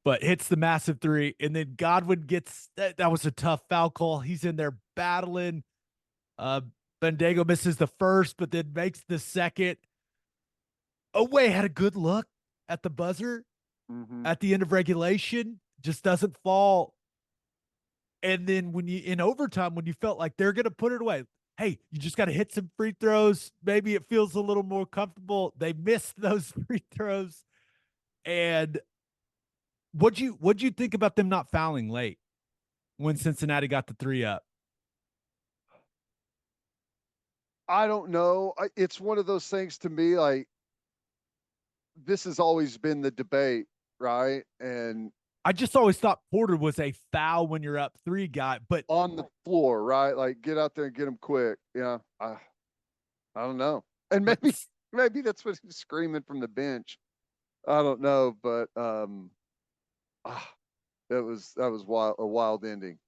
But hits the massive three, and then Godwin gets that was a tough foul call. He's in there battling. Bendago misses the first, but then makes the second. Oweh had a good look at the buzzer at the end of regulation. just doesn't fall. And then when you in overtime, when you felt like they're going to put it away, hey, you just got to hit some free throws. Maybe it feels a little more comfortable. They missed those free throws. And what'd you think about them not fouling late when Cincinnati got the 3 up? I don't know. It's one of those things to me, like, this has always been the debate, right? And I just always thought Porter was a foul when you're up 3 guy, but on the floor, right? Like, get out there and get him quick. Yeah. I don't know. And but maybe that's what he's screaming from the bench. I don't know, but that was wild, a wild ending.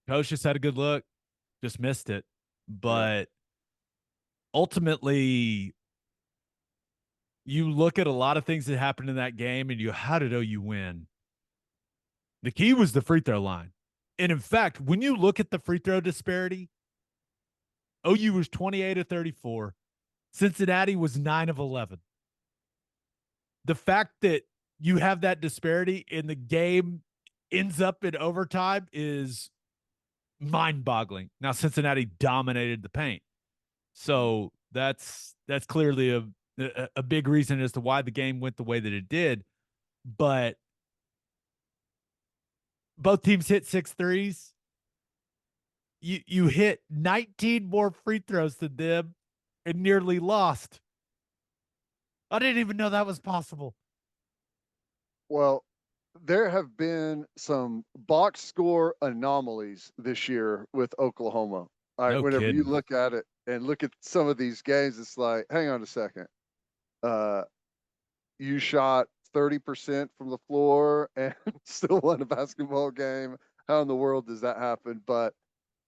coach just had a good look, just missed it. Yeah. But ultimately, you look at a lot of things that happened in that game and how did OU win? The key was the free throw line. And in fact, when you look at the free throw disparity, OU was 28 of 34. Cincinnati was 9 of 11. The fact that you have that disparity and the game ends up in overtime is mind-boggling. Now Cincinnati dominated the paint. So that's clearly a big reason as to why the game went the way that it did. But both teams hit 6 threes. You hit 19 more free throws than them and nearly lost. I didn't even know that was possible. Well, there have been some box score anomalies this year with Oklahoma. All right, No whenever you kidding. look at it and look at some of these games, it's like, hang on a second. Uh, you shot 30% from the floor and still won a basketball game. How in the world does that happen? But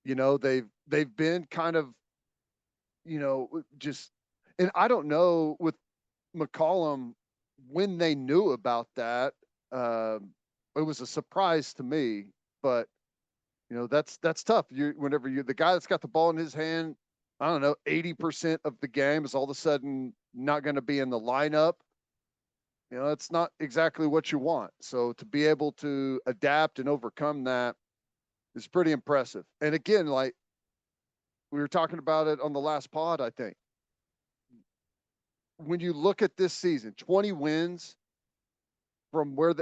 they've been kind of, just, and I don't know with McCollum when they knew about that. It was a surprise to me, but that's tough. Whenever you're the guy that's got the ball in his hand, I don't know, 80% of the game is all of a sudden not going to be in the lineup. It's not exactly what you want. So to be able to adapt and overcome that is pretty impressive. And again, like we were talking about it on the last pod, I think. When you look at this season, 20 wins from where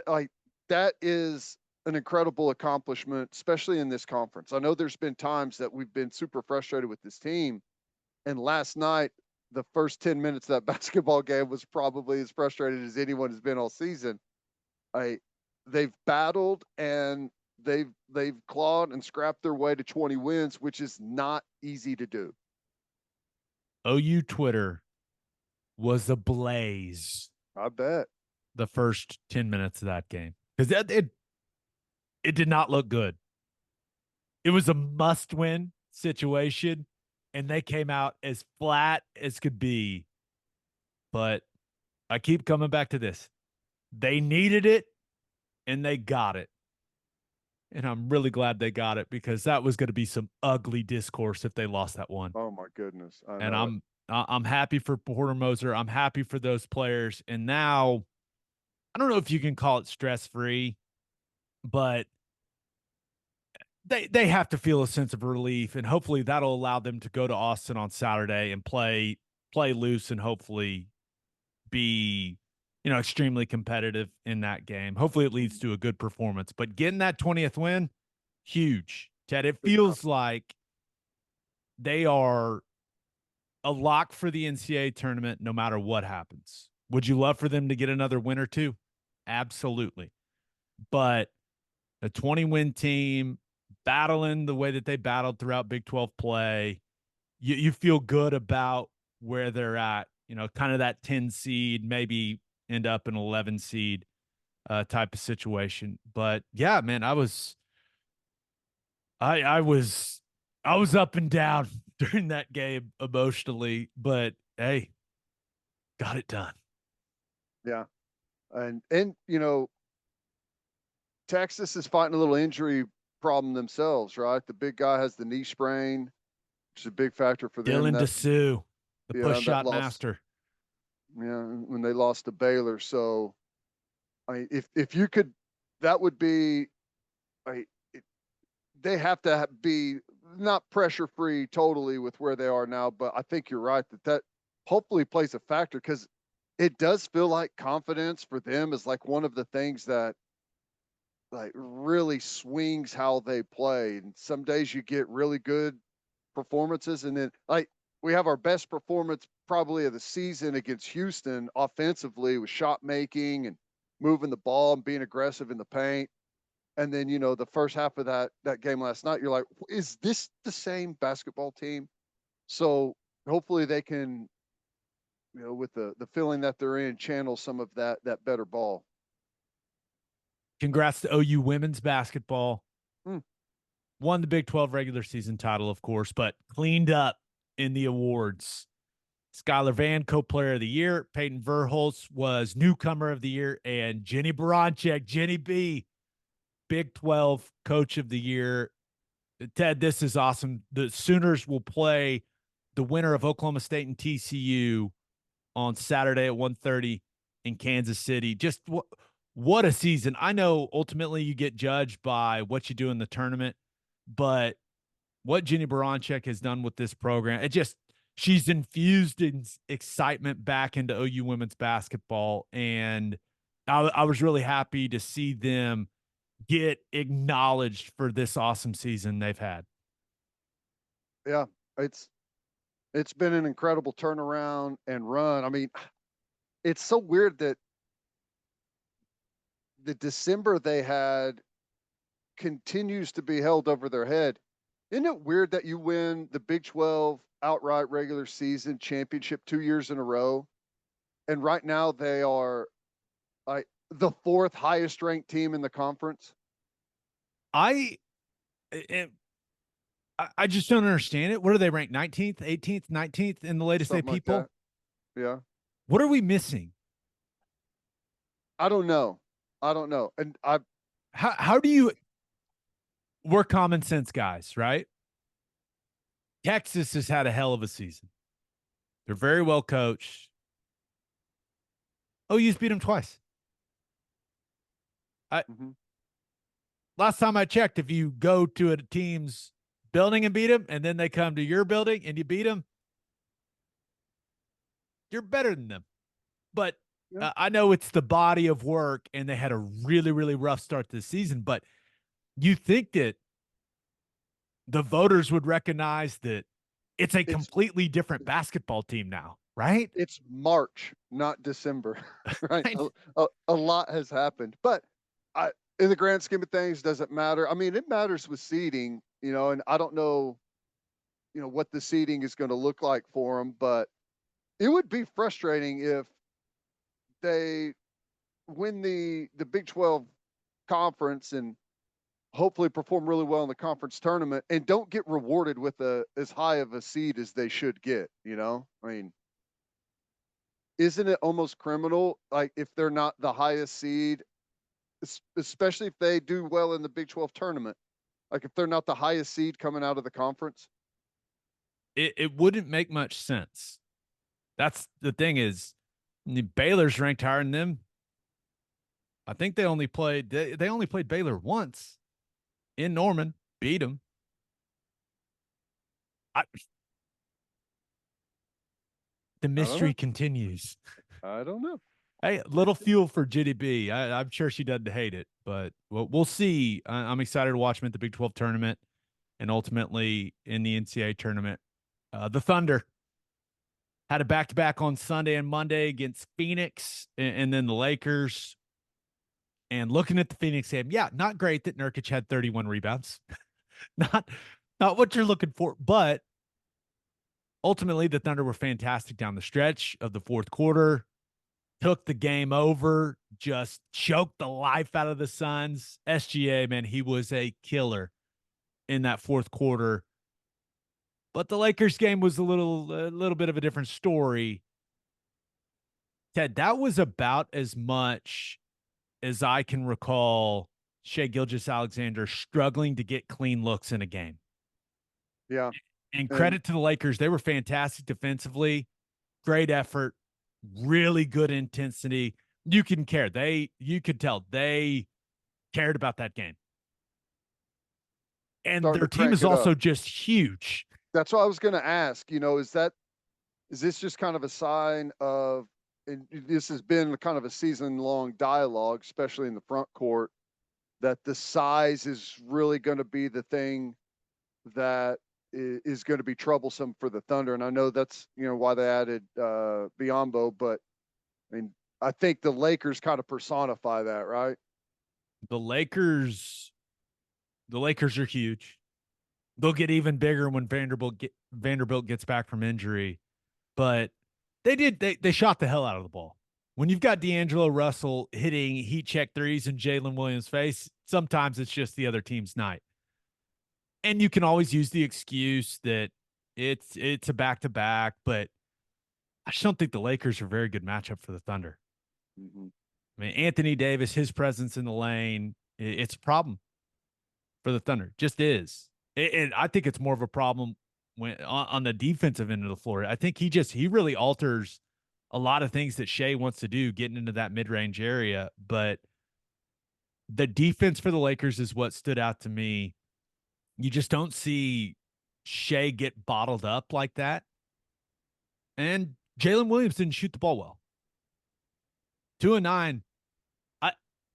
that is an incredible accomplishment, especially in this conference. I know there's been times that we've been super frustrated with this team. And last night, the first 10 minutes of that basketball game was probably as frustrated as anyone has been all season. They've battled and they've clawed and scrapped their way to 20 wins, which is not easy to do. OU Twitter was ablaze I bet. the first 10 minutes of that game because it did not look good. It was a must-win situation, and they came out as flat as could be. But I keep coming back to this. They needed it, and they got it. And I'm really glad they got it because that was going to be some ugly discourse if they lost that one. Oh my goodness. I And know it. I'm happy for Porter Moser. I'm happy for those players. And now I don't know if you can call it stress-free, but they have to feel a sense of relief, and hopefully that'll allow them to go to Austin on Saturday and play loose and hopefully be extremely competitive in that game. Hopefully it leads to a good performance. But getting that 20th win, huge. Ted, it feels like they are a lock for the NCAA tournament no matter what happens. Would you love for them to get another win or two? Absolutely. But a 20-win team battling the way that they battled throughout Big 12 play, you feel good about where they're at, kind of that 10 seed, maybe end up an 11 seed type of situation. But yeah, man, I was up and down during that game emotionally, but hey, got it done. Yeah. And Texas is fighting a little injury problem themselves, right? The big guy has the knee sprain, which is a big factor for them. Dylan That Dessou, the push yeah, that shot loss. master. Yeah, when they lost to Baylor. So if you could that would be like they have to be not pressure free totally with where they are now, but I think you're right that hopefully plays a factor because it does feel like confidence for them is like one of the things that like really swings how they play. And some days you get really good performances, and then like we have our best performance probably of the season against Houston offensively with shot making and moving the ball and being aggressive in the paint. And then the first half of that game last night, you're like, is this the same basketball team? So hopefully they can, with the feeling that they're in, channel some of that better ball. Congrats to OU women's basketball. Hmm. Won the Big 12 regular season title, of course, but cleaned up in the awards. Skylar Van, co-player of the year. Peyton Verhulst was newcomer of the year. And Jenny Baranczyk, Jenny B, Big 12 coach of the year. Ted, this is awesome. The Sooners will play the winner of Oklahoma State and TCU on Saturday at 1:30 in Kansas City. Just what a season. I know ultimately you get judged by what you do in the tournament, but what Jenny Baranczyk has done with this program, she's infused in excitement back into OU women's basketball. And I was really happy to see them get acknowledged for this awesome season they've had. Yeah, it's been an incredible turnaround and run. I mean, it's so weird that the December they had continues to be held over their head. Isn't it weird that you win the Big 12 outright regular season championship 2 years in a row, and right now they are like the fourth highest ranked team in the conference? I just don't understand it. What are they ranked? 19th, 18th, 19th in the latest day Something like people? that. Yeah. What are we missing? I don't know. And how do you we're common sense guys, right? Texas has had a hell of a season. They're very well coached. OU's beat them twice. Last time I checked, if you go to a team's building and beat them, and then they come to your building and you beat them, you're better than them. But I know it's the body of work, and they had a really, really rough start to the season. But you think that the voters would recognize that it's a completely different basketball team now, right? It's March, not December, right? A lot has happened, but in the grand scheme of things, does it matter? I mean, it matters with seeding, and I don't know, what the seeding is going to look like for them, but it would be frustrating if they win the Big 12 conference and hopefully perform really well in the conference tournament and don't get rewarded with as high of a seed as they should get. I mean, isn't it almost criminal? Like if they're not the highest seed, especially if they do well in the Big 12 tournament, like if they're not the highest seed coming out of the conference, it wouldn't make much sense. That's the thing is Baylor's ranked higher than them. I think they only played Baylor once in Norman, beat them. The mystery continues. I don't know. Hey, little fuel for Jenny B. I'm sure she doesn't hate it, but we'll see. I'm excited to watch them at the Big 12 tournament and ultimately in the NCAA tournament. The Thunder had a back-to-back on Sunday and Monday against Phoenix and then the Lakers. And looking at the Phoenix game, yeah, not great that Nurkic had 31 rebounds. not what you're looking for, but ultimately the Thunder were fantastic down the stretch of the fourth quarter. Took the game over, just choked the life out of the Suns. SGA, man, he was a killer in that fourth quarter. But the Lakers game was a little bit of a different story. Ted, that was about as much as I can recall Shai Gilgeous-Alexander struggling to get clean looks in a game. Yeah. And credit to the Lakers. They were fantastic defensively. Great effort. Really good intensity. You could tell they cared about that game. And Starting their to team crank is it up. also just huge. That's what I was going to ask. Is this just kind of a sign of, and this has been kind of a season-long dialogue, especially in the front court, that the size is really going to be the thing that is going to be troublesome for the Thunder. And I know that's, why they added Biyombo, but I mean, I think the Lakers kind of personify that, right? The Lakers are huge. They'll get even bigger when Vanderbilt gets back from injury. But they shot the hell out of the ball. When you've got D'Angelo Russell hitting heat check threes in Jalen Williams' face, sometimes it's just the other team's night. And you can always use the excuse that it's a back-to-back, but I just don't think the Lakers are a very good matchup for the Thunder. Mm-hmm. I mean, Anthony Davis, his presence in the lane, it's a problem for the Thunder. Just is. I think it's more of a problem when on the defensive end of the floor. I think he really alters a lot of things that Shea wants to do, getting into that mid-range area. But the defense for the Lakers is what stood out to me. You just don't see Shea get bottled up like that. And Jalen Williams didn't shoot the ball well. 2 of 9.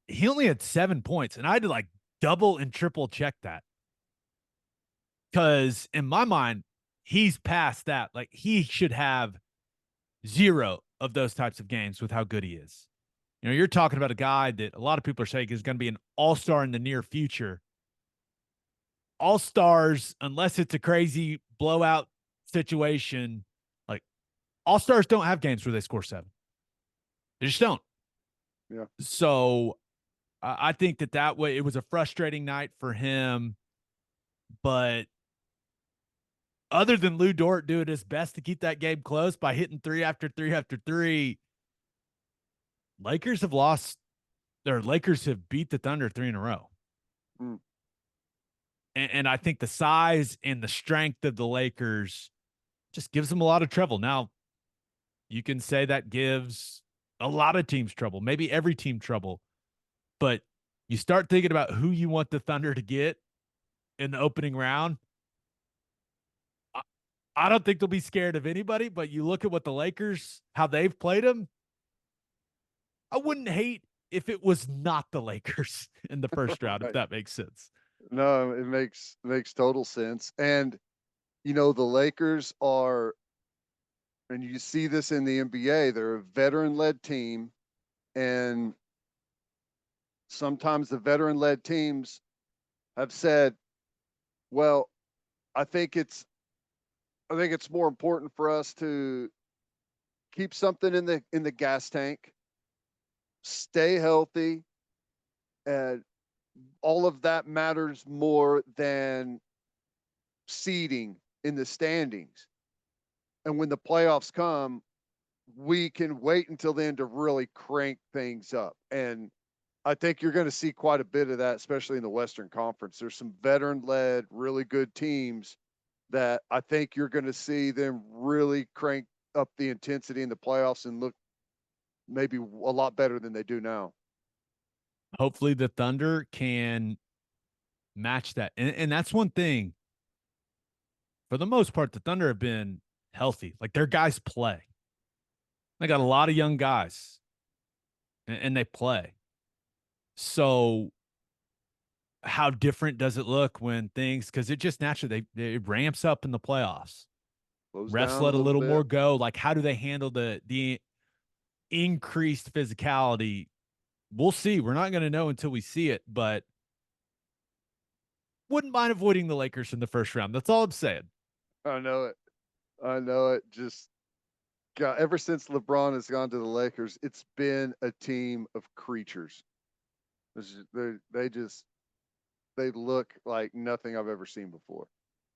He only had 7 points, and I had to like double and triple check that. Because in my mind, he's past that. Like, he should have 0 of those types of games with how good he is. You're talking about a guy that a lot of people are saying is going to be an all-star in the near future. All-stars, unless it's a crazy blowout situation, like, all-stars don't have games where they score 7. They just don't. Yeah. So I think that way it was a frustrating night for him. But other than Lou Dort doing his best to keep that game close by hitting 3 after 3 after 3, Lakers have beat the Thunder 3 in a row. Mm. And I think the size and the strength of the Lakers just gives them a lot of trouble. Now, you can say that gives a lot of teams trouble, maybe every team trouble. But you start thinking about who you want the Thunder to get in the opening round. I don't think they'll be scared of anybody, but you look at what the Lakers, how they've played them. I wouldn't hate if it was not the Lakers in the first round, Right. if that makes sense. No, it makes total sense. And, the Lakers are, and you see this in the NBA, they're a veteran-led team. And sometimes the veteran-led teams have said, well, I think it's more important for us to keep something in the gas tank, stay healthy, and all of that matters more than seeding in the standings. And when the playoffs come, we can wait until then to really crank things up. And I think you're going to see quite a bit of that, especially in the Western Conference. There's some veteran-led, really good teams that I think you're going to see them really crank up the intensity in the playoffs and look maybe a lot better than they do now. Hopefully the Thunder can match that. And that's one thing. For the most part, the Thunder have been healthy. Like, their guys play. They got a lot of young guys, and they play. So how different does it look when things, because it just naturally it ramps up in the playoffs. Refs let a little more go. Like, how do they handle the increased physicality? We'll see. We're not going to know until we see it, but wouldn't mind avoiding the Lakers in the first round. That's all I'm saying. I know it. Just, God, ever since LeBron has gone to the Lakers, it's been a team of creatures. They look like nothing I've ever seen before.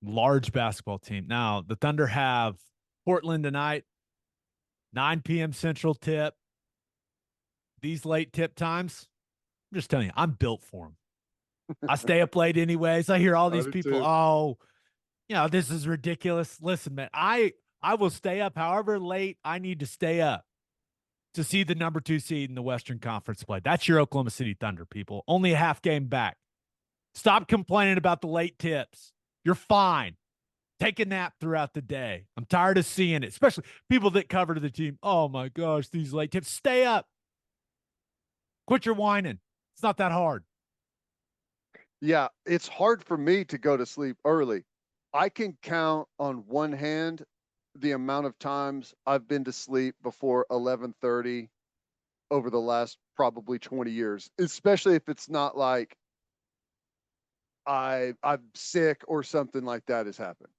Large basketball team. Now, the Thunder have Portland tonight, 9 p.m. Central tip. These late tip times, I'm just telling you, I'm built for them. I stay up late anyways. I hear all these people, this is ridiculous. Listen, man, I will stay up however late I need to stay up. to see the number 2 seed in the Western Conference play. That's your Oklahoma City Thunder, people. Only a half game back. Stop complaining about the late tips. You're fine. Take a nap throughout the day. I'm tired of seeing it, especially people that cover the team. Oh my gosh, these late tips. Stay up. Quit your whining. It's not that hard. Yeah, it's hard for me to go to sleep early. I can count on one hand the amount of times I've been to sleep before 11:30 over the last probably 20 years, especially if it's not like I'm sick or something like that has happened.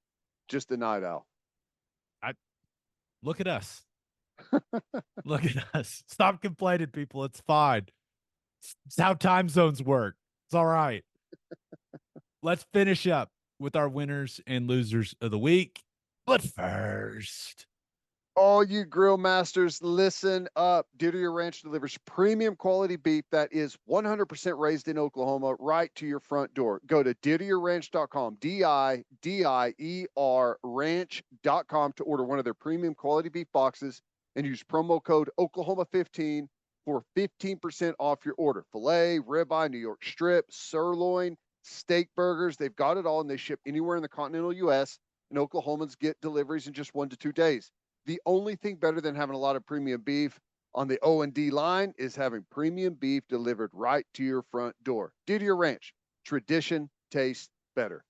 Just a night owl. Look at us. Look at us. Stop complaining, people. It's fine. It's how time zones work. It's all right. Let's finish up with our winners and losers of the week. But first, All you grill masters, listen up. Deer to Your Ranch delivers premium quality beef that is 100% raised in Oklahoma right to your front door. Go to deertoyourranch.com, DIDIER ranch.com to order one of their premium quality beef boxes and use promo code Oklahoma15 for 15% off your order. Filet, ribeye, New York strip, sirloin, steak burgers. They've got it all, and they ship anywhere in the continental U.S., and Oklahomans get deliveries in just 1 to 2 days. The only thing better than having a lot of premium beef on the O&D line is having premium beef delivered right to your front door. Deer to Your Ranch. Tradition tastes better.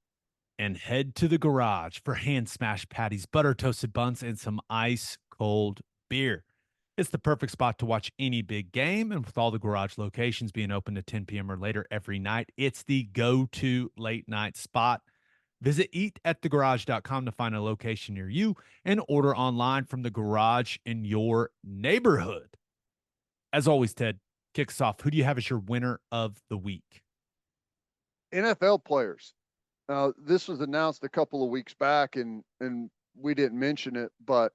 and head to the garage for hand smashed patties, butter toasted buns, and some ice cold beer. It's the perfect spot to watch any big game, and with all the garage locations being open to 10 p.m. or later every night, it's the go-to late night spot. Visit eatatthegarage.com to find a location near you and order online from the garage in your neighborhood. As always, Ted, kick us off. Who do you have as your winner of the week? NFL players. Now, this was announced a couple of weeks back, and we didn't mention it, but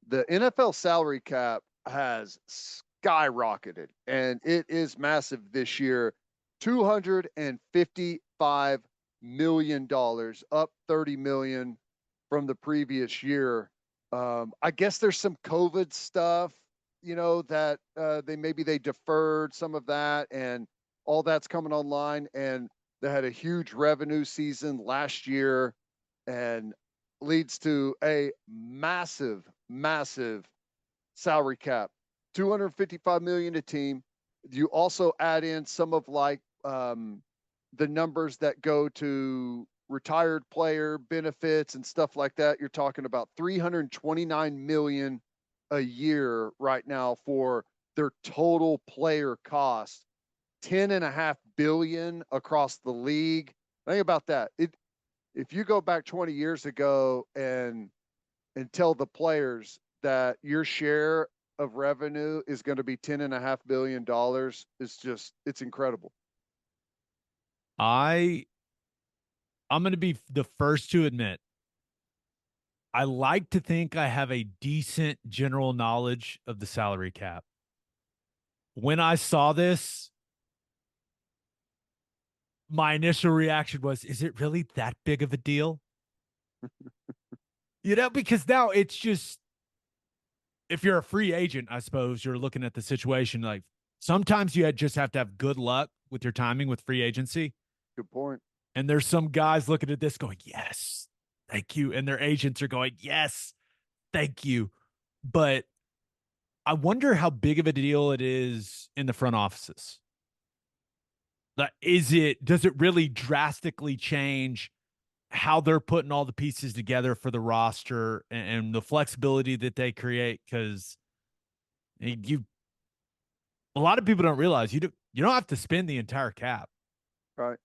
the NFL salary cap has skyrocketed, and it is massive this year. $255 million, up 30 million from the previous year. I guess there's some COVID stuff, that they deferred some of that, and all that's coming online, and they had a huge revenue season last year, and leads to a massive salary cap. 255 million a team. You also add in some of the numbers that go to retired player benefits and stuff like that. You're talking about 329 million a year right now for their total player cost. 10.5 billion across the league. Think about that. If you go back 20 years ago and tell the players that your share of revenue is going to be $10.5 billion, it's incredible. I'm going to be the first to admit, I like to think I have a decent general knowledge of the salary cap. When I saw this, my initial reaction was, is it really that big of a deal? Because now it's just, if you're a free agent, I suppose you're looking at the situation like sometimes you just have to have good luck with your timing with free agency. Good point. And there's some guys looking at this going, yes, thank you. And their agents are going, yes, thank you. But I wonder how big of a deal it is in the front offices. Does it really drastically change how they're putting all the pieces together for the roster and the flexibility that they create? Because a lot of people don't realize you don't have to spend the entire cap, right?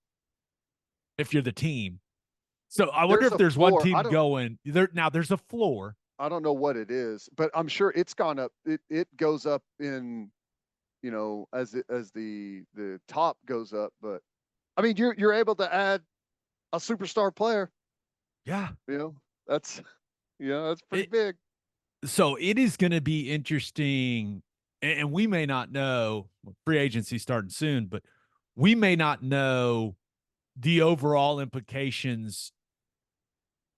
If you're the team. So I wonder if there's one team going there now. There's a floor. I don't know what it is, but I'm sure it's gone up. It goes up in, as the top goes up. But I mean, you're able to add a superstar player. Yeah, that's pretty big. So it is going to be interesting, and we may not know. Free agency starting soon, but we may not know the overall implications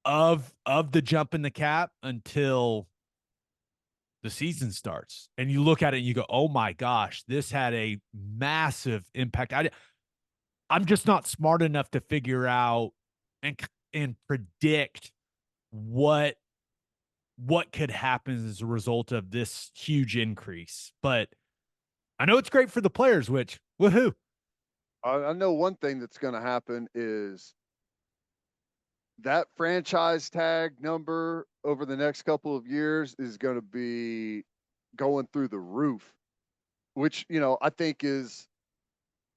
of the jump in the cap until the season starts. And you look at it and you go, oh my gosh, this had a massive impact. I'm just not smart enough to figure out and predict what could happen as a result of this huge increase. But I know it's great for the players, which woohoo. I know one thing that's going to happen is that franchise tag number over the next couple of years is going to be going through the roof, which, I think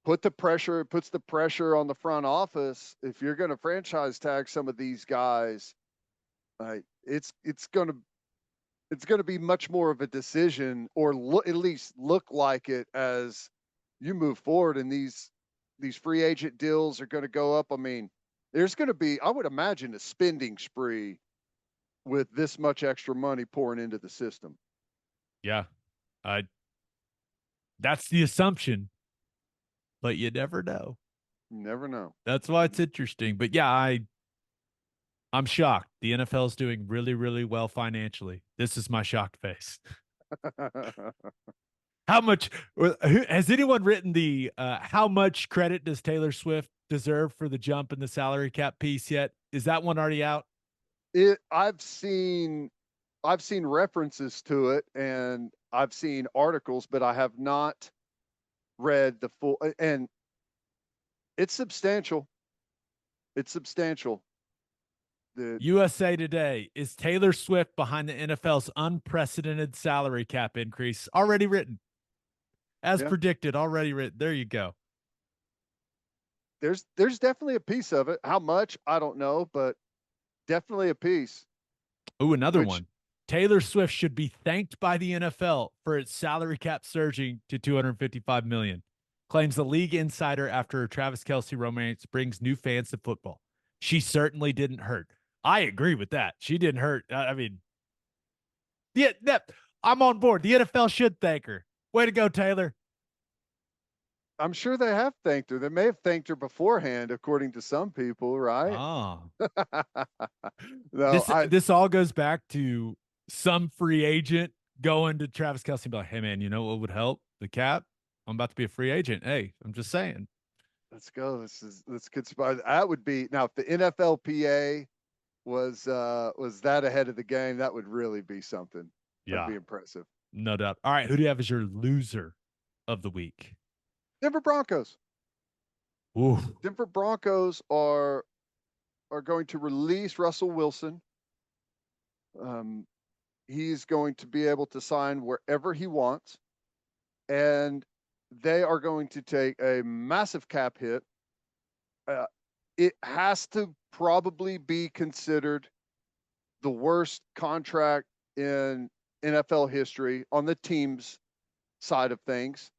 puts the pressure on the front office. If you're going to franchise tag some of these guys, it's going to be much more of a decision, or at least look like it as you move forward, and these free agent deals are going to go up. I mean, there's going to be, I would imagine, a spending spree with this much extra money pouring into the system. Yeah. That's the assumption, but you never know. You never know. That's why it's interesting. But yeah, I'm shocked. The NFL is doing really, really well financially. This is my shocked face. How much has anyone written the how much credit does Taylor Swift deserve for the jump in the salary cap piece yet? Is that one already out? I've seen references to it, and I've seen articles, but I have not read the full, and it's substantial. It's substantial. The USA Today, is Taylor Swift behind the NFL's unprecedented salary cap increase? Already written. As predicted, already written. There you go. There's definitely a piece of it. How much? I don't know, but definitely a piece. Ooh, another one. Taylor Swift should be thanked by the NFL for its salary cap surging to $255 million. Claims the league insider after her Travis Kelce romance brings new fans to football. She certainly didn't hurt. I agree with that. She didn't hurt. I mean, yeah, I'm on board. The NFL should thank her. Way to go, Taylor. I'm sure they have thanked her. They may have thanked her beforehand, according to some people, right? Oh. No, this all goes back to some free agent going to Travis Kelce and be like, hey, man, you know what would help? The cap? I'm about to be a free agent. Hey, I'm just saying. Let's go. Let's conspire. That would be, now if the NFLPA was that ahead of the game, that would really be something. Yeah. That'd be impressive. No doubt. All right. Who do you have as your loser of the week? Denver Broncos. Ooh. Denver Broncos are going to release Russell Wilson. He's going to be able to sign wherever he wants, and they are going to take a massive cap hit. It has to probably be considered the worst contract in NFL history on the team's side of things.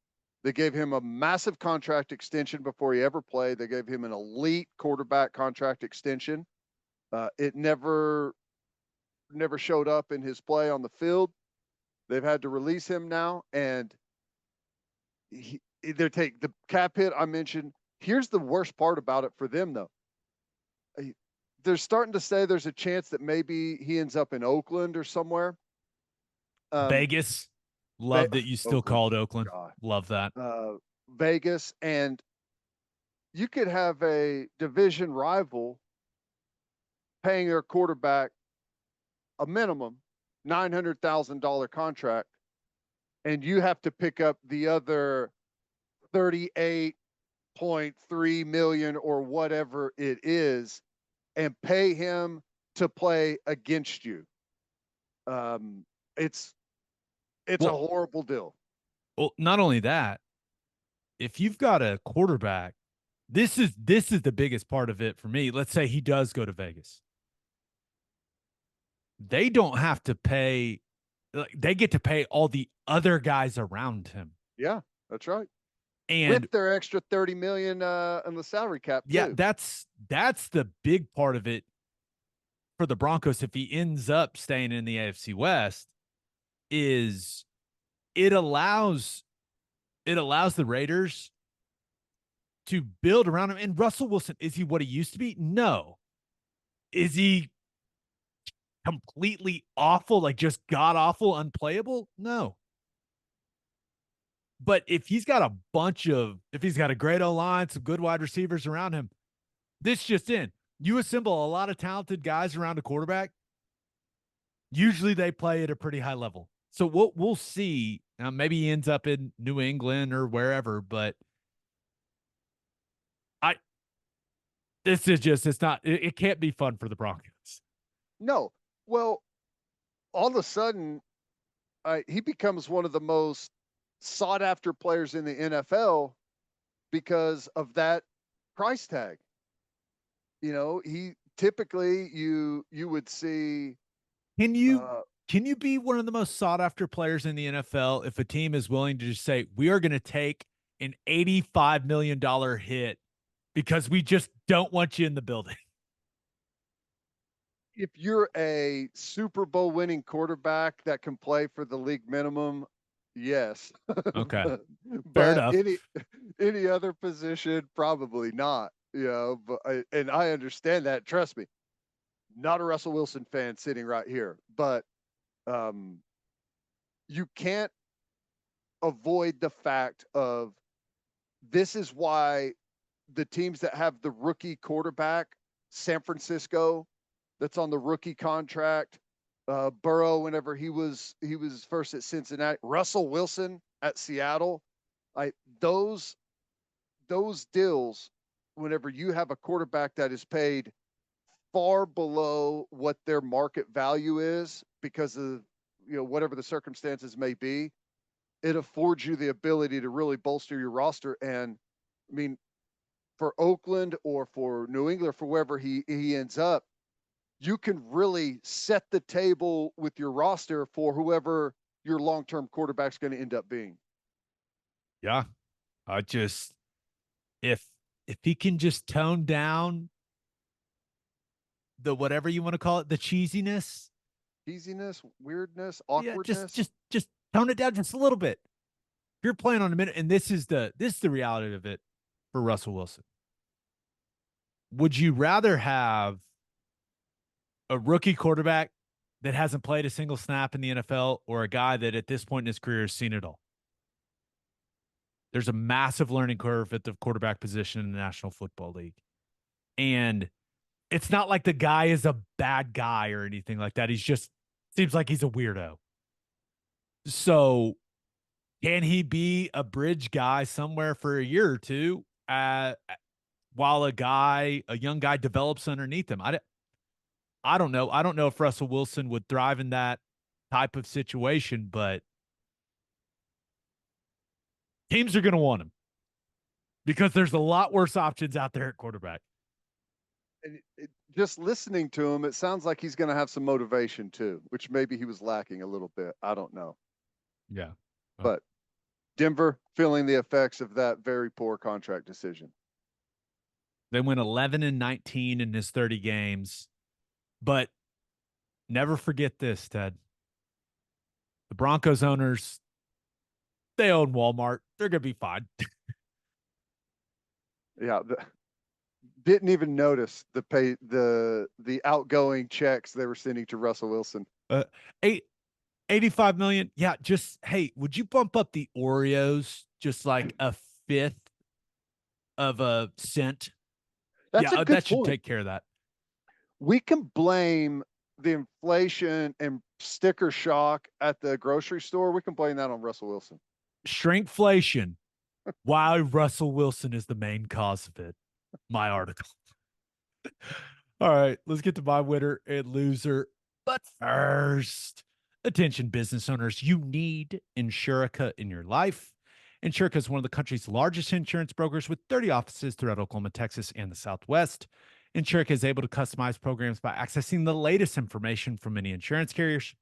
They gave him a massive contract extension before he ever played. They gave him an elite quarterback contract extension. It never showed up in his play on the field. They've had to release him now, and they take the cap hit I mentioned. Here's the worst part about it for them, though. They're starting to say there's a chance that maybe he ends up in Oakland or somewhere. Vegas. Love that you still called Oakland. God. Love that. Vegas, and you could have a division rival paying their quarterback a minimum $900,000 contract, and you have to pick up the other $38.3 million or whatever it is and pay him to play against you. It's a horrible deal. Well, not only that, if you've got a quarterback, this is the biggest part of it for me. Let's say he does go to Vegas. They don't have to pay. They get to pay all the other guys around him. Yeah, that's right. And with their extra $30 million in the salary cap. Yeah, too. that's the big part of it for the Broncos. If he ends up staying in the AFC West, is it allows the Raiders to build around him. And Russell Wilson, is he what he used to be? No. Is he completely awful, like just god awful, unplayable? No. But if he's got if he's got a great O line, some good wide receivers around him, this just in. You assemble a lot of talented guys around a quarterback. Usually they play at a pretty high level. So we'll see. Maybe he ends up in New England or wherever, but I this is just it can't be fun for the Broncos. No. Well, all of a sudden, he becomes one of the most sought after players in the NFL because of that price tag. He typically you would see. Can you be one of the most sought after players in the NFL if a team is willing to just say, we are going to take an $85 million hit because we just don't want you in the building? If you're a Super Bowl winning quarterback that can play for the league minimum, yes. Okay. Fair But enough. any other position, probably not. But I understand that. Trust me, not a Russell Wilson fan sitting right here, but you can't avoid the fact of this is why the teams that have the rookie quarterback, San Francisco, that's on the rookie contract, Burrow whenever he was first at Cincinnati, Russell Wilson at Seattle, those deals, whenever you have a quarterback that is paid far below what their market value is because of whatever the circumstances may be, it affords you the ability to really bolster your roster. And I mean, for Oakland or for New England or for wherever he ends up, you can really set the table with your roster for whoever your long-term quarterback's going to end up being. Yeah. I just if he can just tone down the whatever you want to call it, the cheesiness, weirdness, yeah, awkwardness. just tone it down just a little bit. If you're playing on a minute, and this is the reality of it for Russell Wilson. Would you rather have a rookie quarterback that hasn't played a single snap in the NFL or a guy that at this point in his career has seen it all? There's a massive learning curve at the quarterback position in the National Football League. And it's not like the guy is a bad guy or anything like that. He's just seems like he's a weirdo. So can he be a bridge guy somewhere for a year or two while a young guy develops underneath him? I don't know. I don't know if Russell Wilson would thrive in that type of situation, but teams are going to want him because there's a lot worse options out there at quarterback. And just listening to him, it sounds like he's going to have some motivation too, which maybe he was lacking a little bit. I don't know. Yeah. But Denver feeling the effects of that very poor contract decision. They went 11-19 in his 30 games. But never forget this, Ted. The Broncos owners, they own Walmart. They're going to be fine. Yeah. Didn't even notice the outgoing checks they were sending to Russell Wilson. 85 million. Yeah, just hey, would you bump up the Oreos just like a fifth of a cent? That's a good that should point. take care of that. We can blame the inflation and sticker shock at the grocery store. We can blame that on Russell Wilson. Shrinkflation. Why Russell Wilson is the main cause of it. My article. All right, let's get to my winner and loser. But first, attention business owners, you need Insurica in your life. Insurica is one of the country's largest insurance brokers with 30 offices throughout Oklahoma, Texas, and the Southwest. Insurica is able to customize programs by accessing the latest information from many insurance carriers.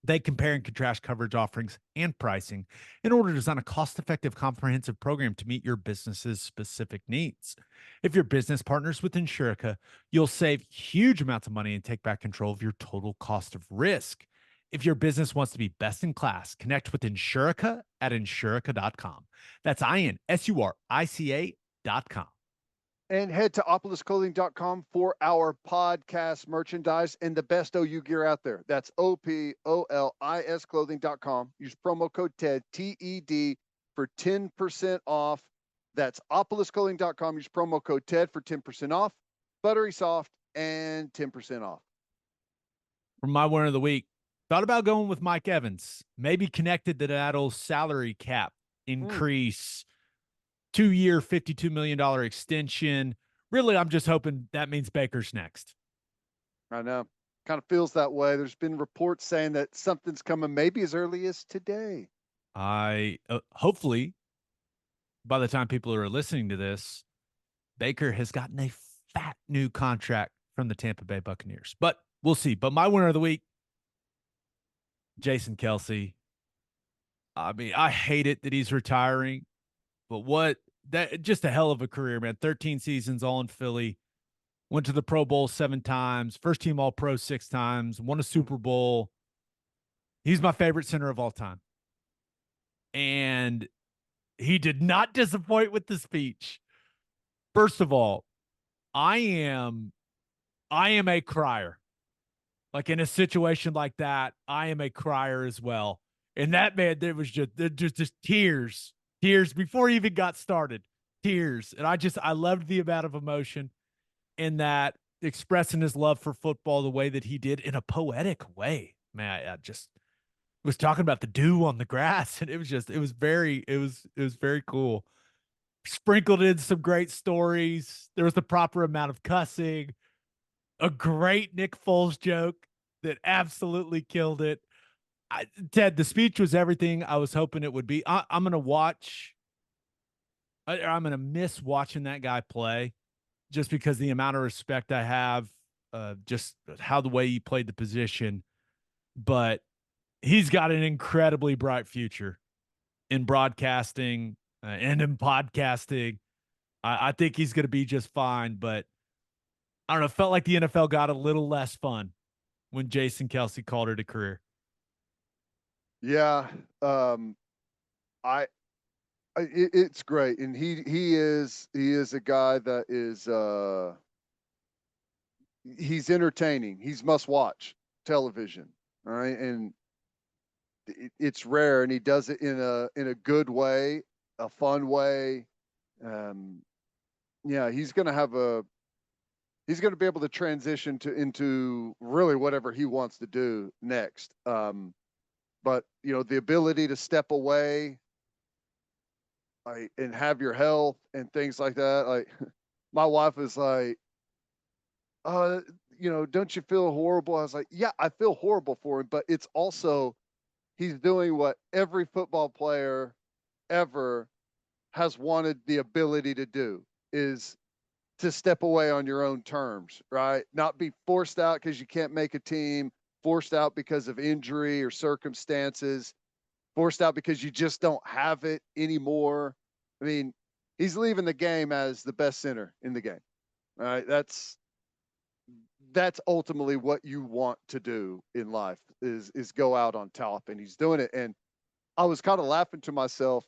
They compare and contrast coverage offerings and pricing in order to design a cost-effective, comprehensive program to meet your business's specific needs. If your business partners with Insurica, you'll save huge amounts of money and take back control of your total cost of risk. If your business wants to be best in class, connect with Insurica at insurica.com. That's INSURICA.com. And head to opolisclothing.com for our podcast merchandise and the best OU gear out there. That's OPOLIS clothing.com. Use promo code TED, TED, for 10% off. That's opolisclothing.com. Use promo code TED for 10% off. Buttery soft and 10% off. For my winner of the week, thought about going with Mike Evans, maybe connected to that old salary cap increase, 2-year, $52 million extension. Really, I'm just hoping that means Baker's next. I know. Kind of feels that way. There's been reports saying that something's coming maybe as early as today. Hopefully, by the time people are listening to this, Baker has gotten a fat new contract from the Tampa Bay Buccaneers. But we'll see. But my winner of the week, Jason Kelce. I mean, I hate it that he's retiring, but just a hell of a career, man. 13 seasons all in Philly. Went to the Pro Bowl 7 times, first team All Pro 6 times, won a Super Bowl. He's my favorite center of all time. And he did not disappoint with the speech. First of all, I am a crier. Like in a situation like that, I am a crier as well. And that man, there was just tears before he even got started, tears. And I loved the amount of emotion in that, expressing his love for football the way that he did in a poetic way. Man, I just was talking about the dew on the grass, and it was very cool. Sprinkled in some great stories. There was the proper amount of cussing, a great Nick Foles joke that absolutely killed it. Ted, the speech was everything I was hoping it would be. I'm going to watch. I'm going to miss watching that guy play just because the amount of respect I have, just how the way he played the position. But he's got an incredibly bright future in broadcasting and in podcasting. I think he's going to be just fine, but I don't know. Felt like the NFL got a little less fun when Jason Kelce called it a career. Yeah. It's great. And he is a guy that is, he's entertaining. He's must watch television. All right. And it's rare, and he does it in a good way, a fun way. Yeah, he's going to be able to transition into really whatever he wants to do next. But the ability to step away, and have your health and things like that. Like, my wife is like, don't you feel horrible? I was like, yeah, I feel horrible for him, but it's also, he's doing what every football player ever has wanted the ability to do, is to step away on your own terms, right? Not be forced out because you can't make a team, forced out because of injury or circumstances, forced out because you just don't have it anymore. I mean, he's leaving the game as the best center in the game. All right. That's ultimately what you want to do in life, is go out on top, and he's doing it. And I was kind of laughing to myself.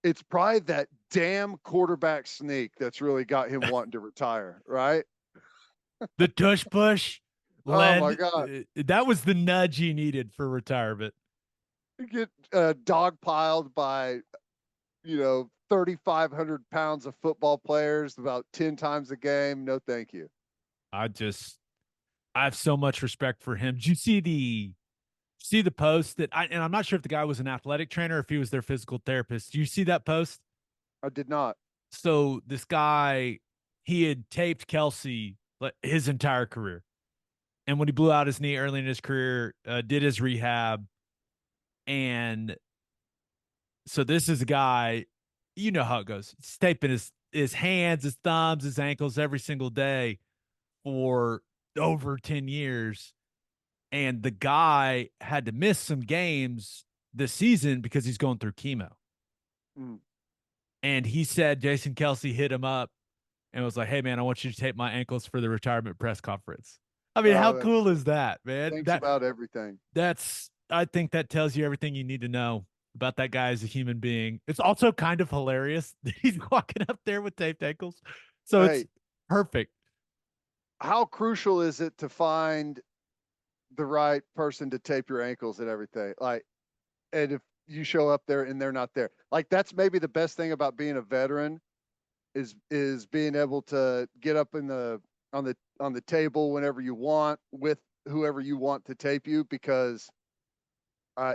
It's probably that damn quarterback sneak that's really got him wanting to retire, right? The tush push Oh my God. That was the nudge he needed for retirement. Get dogpiled by, 3,500 pounds of football players about 10 times a game. No, thank you. I have so much respect for him. Did you see the post and I'm not sure if the guy was an athletic trainer or if he was their physical therapist. Do you see that post? I did not. So this guy, he had taped Kelce his entire career. And when he blew out his knee early in his career, did his rehab. And so this is a guy, you know how it goes. He's taping his hands, his thumbs, his ankles every single day for over 10 years. And the guy had to miss some games this season because he's going through chemo. And he said Jason Kelce hit him up and was like, hey, man, I want you to tape my ankles for the retirement press conference. I mean, how cool is that, man? Thanks about everything. I think that tells you everything you need to know about that guy as a human being. It's also kind of hilarious that he's walking up there with taped ankles. So it's Hey, perfect. how crucial is it to find the right person to tape your ankles and everything? Like, and if you show up there and they're not there, like that's maybe the best thing about being a veteran is being able to get up in the on the table whenever you want with whoever you want to tape you, because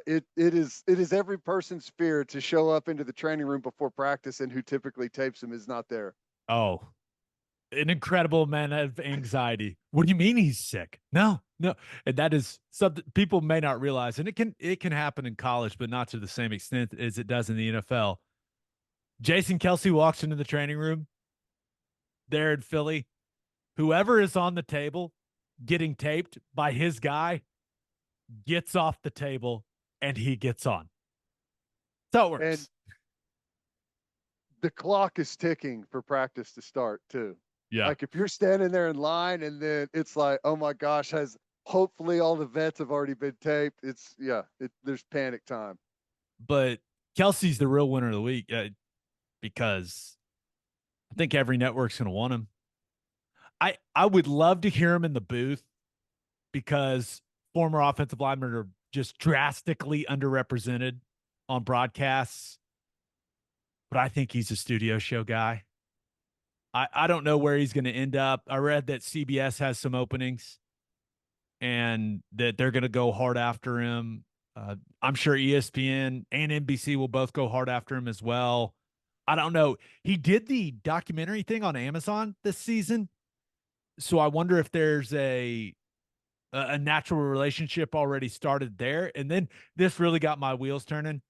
it is every person's fear to show up into the training room before practice and who typically tapes them is not there. Oh, an incredible amount of anxiety. What do you mean he's sick? No, no. And that is something people may not realize. And it can happen in college, but not to the same extent as it does in the NFL. Jason Kelce walks into the training room there in Philly. Whoever is on the table getting taped by his guy gets off the table and he gets on. So it And works. the clock is ticking for practice to start too. Yeah. Like if you're standing there in line and then it's like, oh my gosh, has hopefully all the vets have already been taped. It's there's panic time. But Kelsey's the real winner of the week because I think every network's going to want him. I would love to hear him in the booth because former offensive linemen are just drastically underrepresented on broadcasts. But I think he's a studio show guy. I don't know where he's going to end up. I read that CBS has some openings and that they're going to go hard after him. I'm sure ESPN and NBC will both go hard after him as well. I don't know. He did the documentary thing on Amazon this season, so I wonder if there's a natural relationship already started there. And then this really got my wheels turning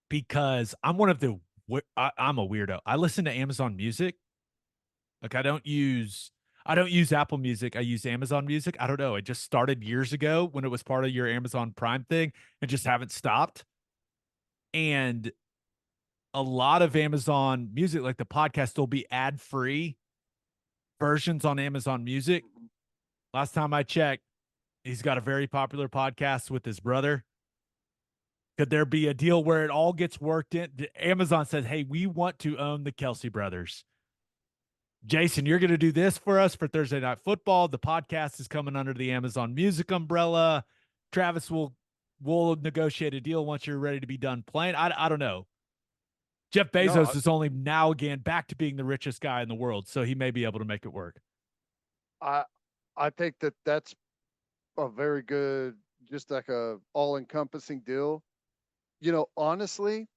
because I'm I'm a weirdo. I listen to Amazon Music. Like I don't use Apple Music. I use Amazon Music. I don't know. It just started years ago when it was part of your Amazon Prime thing and just haven't stopped. And a lot of Amazon Music, like the podcast, will be ad-free versions on Amazon Music. Last time I checked, he's got a very popular podcast with his brother. Could there be a deal where it all gets worked in? Amazon says, hey, we want to own the Kelce brothers. Jason, you're going to do this for us for Thursday Night Football. The podcast is coming under the Amazon Music umbrella. Travis will negotiate a deal once you're ready to be done playing. I don't know. Jeff No, Bezos is only now again back to being the richest guy in the world, so he may be able to make it work. I I think that that's a very good, just like a all encompassing deal. You know, honestly,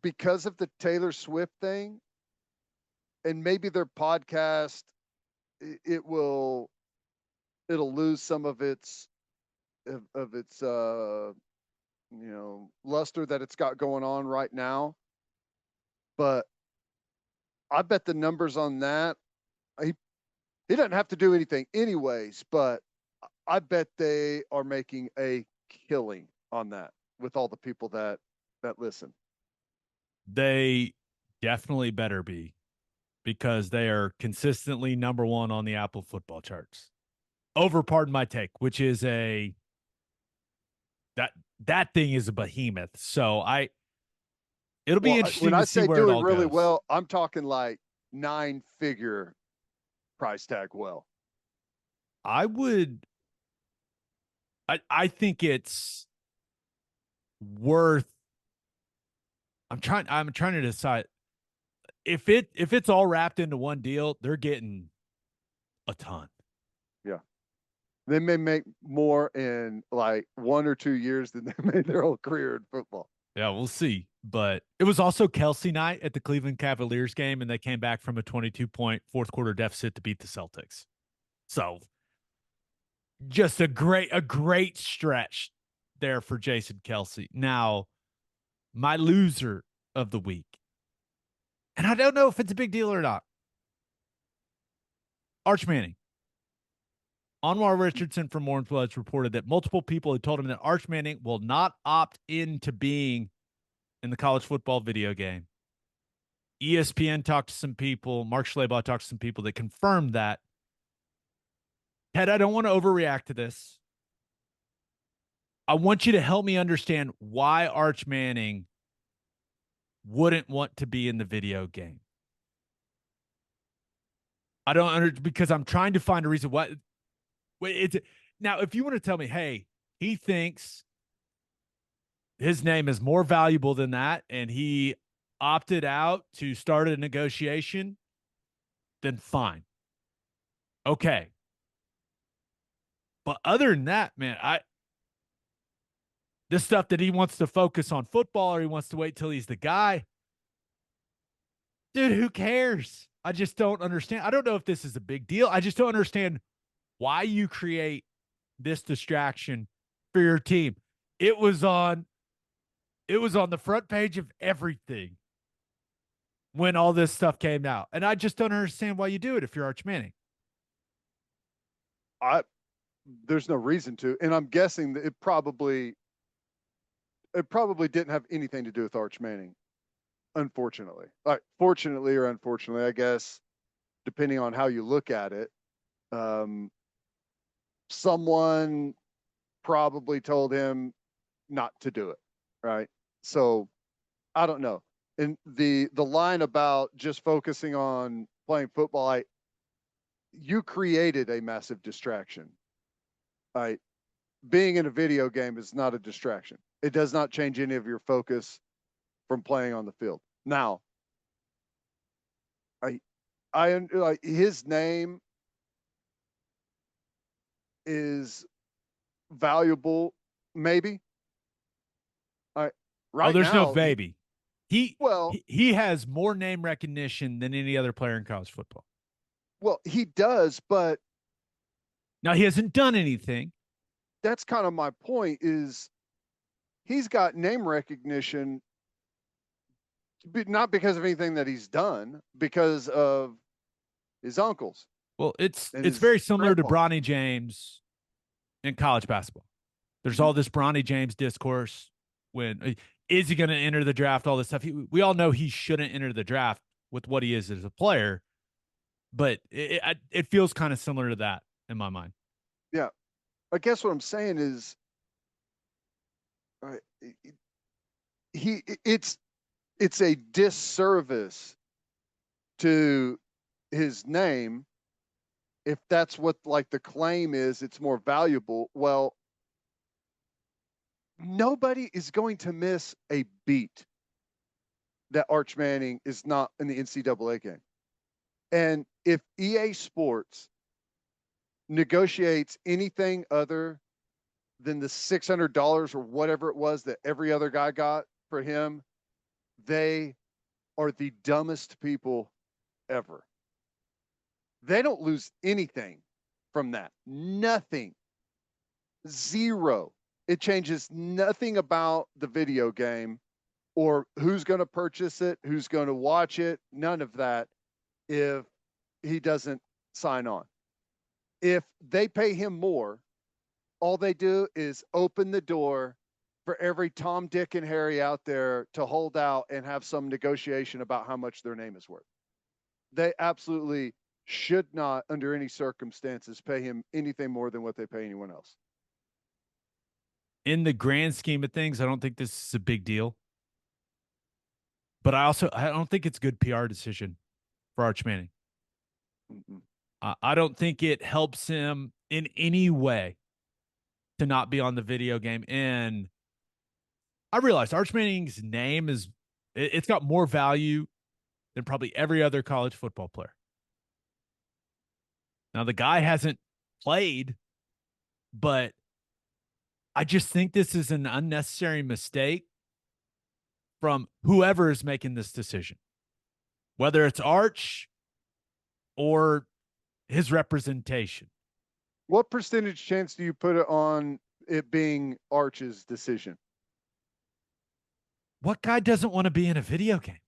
because of the Taylor Swift thing and maybe their podcast, it will it'll lose some of its of its luster that it's got going on right now. But I bet the numbers on that, he doesn't have to do anything anyways, but I bet they are making a killing on that with all the people that listen. They definitely better be because they are consistently number one on the Apple football charts. Over, pardon my take, which is that that thing is a behemoth. So it'll be Well, when interesting to I see say where it doing all really goes. well, I'm talking like 9-figure price tag well. I would I think it's worth I'm trying to decide if it's all wrapped into one deal, they're getting a ton. Yeah. They may make more in like 1 or 2 years than they made their whole career in football. Yeah, we'll see. But it was also Kelce night at the Cleveland Cavaliers game, and they came back from a 22-point fourth quarter deficit to beat the Celtics. So just a great stretch there for Jason Kelce. Now, my loser of the week, and I don't know if it's a big deal or not. Arch Manning. Anwar Richardson from Orange Bloods reported that multiple people had told him that Arch Manning will not opt into being in the college football video game. ESPN talked to some people. Mark Schlabach talked to some people that confirmed that. Ted, I don't want to overreact to this. I want you to help me understand why Arch Manning wouldn't want to be in the video game. I don't understand because I'm trying to find a reason why. It's now, if you want to tell me, hey, he thinks his name is more valuable than that, and he opted out to start a negotiation, then fine. Okay. But other than that, man, this stuff that he wants to focus on football or he wants to wait till he's the guy, dude, who cares? I just don't understand. I don't know if this is a big deal. I just don't understand why you create this distraction for your team. It was on the front page of everything when all this stuff came out. And I just don't understand why you do it if you're Arch Manning. There's no reason to. And I'm guessing that it probably didn't have anything to do with Arch Manning, unfortunately. Fortunately or unfortunately, I guess, depending on how you look at it. Someone probably told him not to do it, right? So I don't know. And the line about just focusing on playing football, you created a massive distraction. Right? Being in a video game is not a distraction. It does not change any of your focus from playing on the field. Now, his name is valuable, maybe. Right there's now, no baby. He has more name recognition than any other player in college football. Well, he does, but now he hasn't done anything. That's kind of my point. Is he's got name recognition, not because of anything that he's done, because of his uncles. Well, it's very similar to Bronny James in college basketball. There's all this Bronny James discourse. When is he going to enter the draft? All this stuff. We all know he shouldn't enter the draft with what he is as a player, but it feels kind of similar to that in my mind. Yeah, I guess what I'm saying is, it's a disservice to his name if that's what the claim is. It's more valuable. Well, nobody is going to miss a beat that Arch Manning is not in the NCAA game. And if EA Sports negotiates anything other than the $600 or whatever it was that every other guy got for him, they are the dumbest people ever. They don't lose anything from that. Nothing. Zero. It changes nothing about the video game or who's going to purchase it, who's going to watch it, none of that if he doesn't sign on. If they pay him more, all they do is open the door for every Tom, Dick, and Harry out there to hold out and have some negotiation about how much their name is worth. They absolutely should not, under any circumstances, pay him anything more than what they pay anyone else. In the grand scheme of things, I don't think this is a big deal. But I don't think it's a good PR decision for Arch Manning. I don't think it helps him in any way to not be on the video game. And I realize Arch Manning's name it's got more value than probably every other college football player. Now, the guy hasn't played, but I just think this is an unnecessary mistake from whoever is making this decision, whether it's Arch or his representation. What percentage chance do you put it on it being Arch's decision? What guy doesn't want to be in a video game?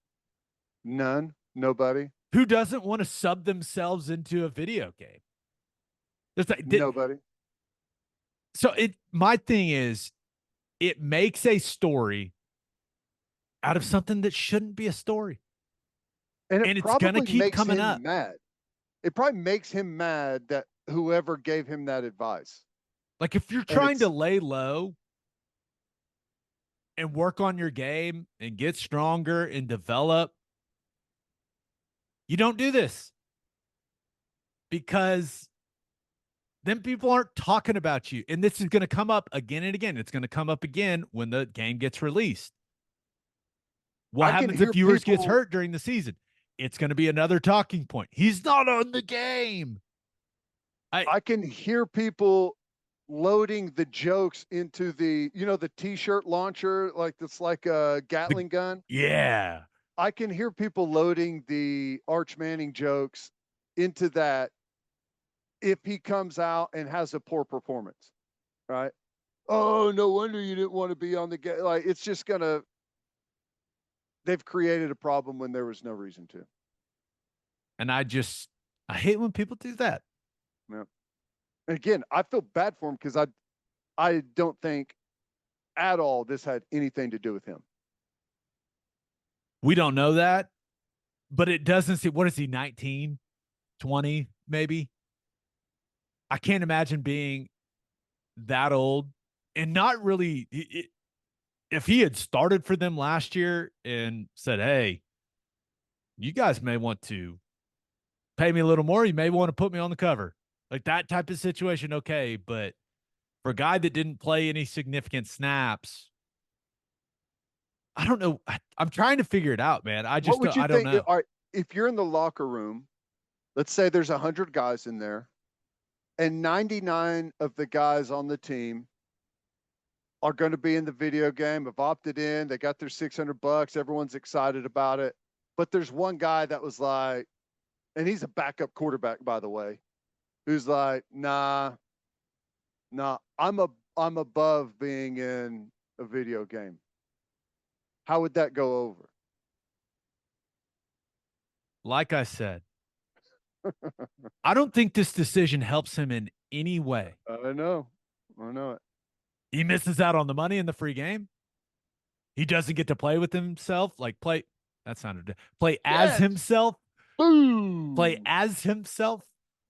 None. Nobody. Who doesn't want to sub themselves into a video game? Nobody. So my thing is, it makes a story out of something that shouldn't be a story. And it's going to keep coming up. Mad. It probably makes him mad that whoever gave him that advice. Like, if you're trying to lay low and work on your game and get stronger and develop, you don't do this because then people aren't talking about you. And this is going to come up again and again. It's going to come up again when the game gets released. What happens if Ewers gets hurt during the season? It's going to be another talking point. He's not on the game. I can hear people loading the jokes into the, the t-shirt launcher, like it's like a Gatling gun. Yeah. I can hear people loading the Arch Manning jokes into that if he comes out and has a poor performance, right? Oh, no wonder you didn't want to be on the game. Like, it's just gonna, they've created a problem when there was no reason to. And I hate when people do that. Yeah. And again, I feel bad for him because I don't think at all this had anything to do with him. We don't know that, but it doesn't seem, what is he, 19, 20, maybe? I can't imagine being that old and not really. If he had started for them last year and said, hey, you guys may want to pay me a little more, you may want to put me on the cover. Like that type of situation, okay. But for a guy that didn't play any significant snaps, I don't know. I'm trying to figure it out, man. I don't know. All right, if you're in the locker room, let's say there's 100 guys in there, and 99 of the guys on the team are going to be in the video game, have opted in, they got their $600, everyone's excited about it. But there's one guy that was like, and he's a backup quarterback, by the way, who's like, nah, I'm above being in a video game. How would that go over? Like I said, I don't think this decision helps him in any way. I know it. He misses out on the money in the free game. He doesn't get to play with himself, play as himself. Boom. Play as himself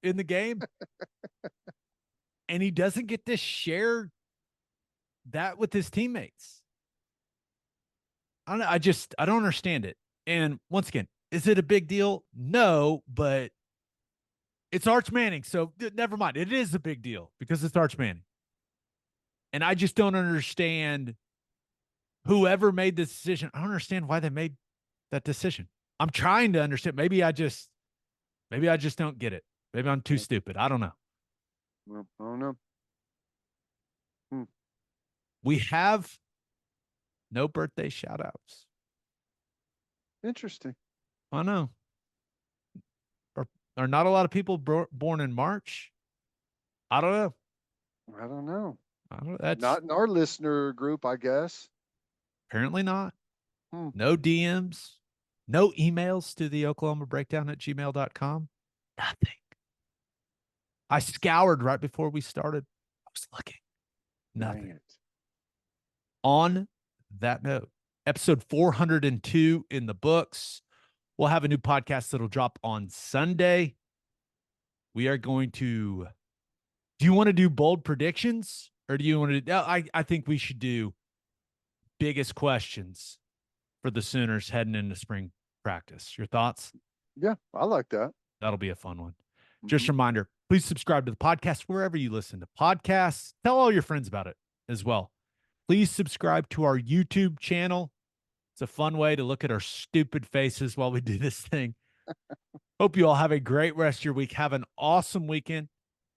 in the game. And he doesn't get to share that with his teammates. I don't understand it. And once again, is it a big deal? No, but it's Arch Manning, so never mind. It is a big deal because it's Arch Manning. And I just don't understand whoever made this decision. I don't understand why they made that decision. I'm trying to understand. Maybe I just don't get it. Maybe I'm too stupid. I don't know. Well, I don't know. We have no birthday shout outs. Interesting. I know. Are not a lot of people born in March? I don't know. That's not in our listener group, I guess. Apparently not. No DMs, no emails to the Oklahoma Breakdown at gmail.com. Nothing. I scoured right before we started. I was looking. Nothing. On that note, episode 402 in the books. We'll have a new podcast that'll drop on Sunday. We are going to. Do you want to do bold predictions, or do you want to? I think we should do biggest questions for the Sooners heading into spring practice. Your thoughts? Yeah, I like that. That'll be a fun one. Just a reminder, please subscribe to the podcast wherever you listen to podcasts. Tell all your friends about it as well. Please subscribe to our YouTube channel. It's a fun way to look at our stupid faces while we do this thing. Hope you all have a great rest of your week. Have an awesome weekend.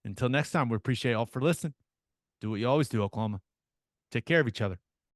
Until next time, we appreciate you all for listening. Do what you always do, Oklahoma. Take care of each other.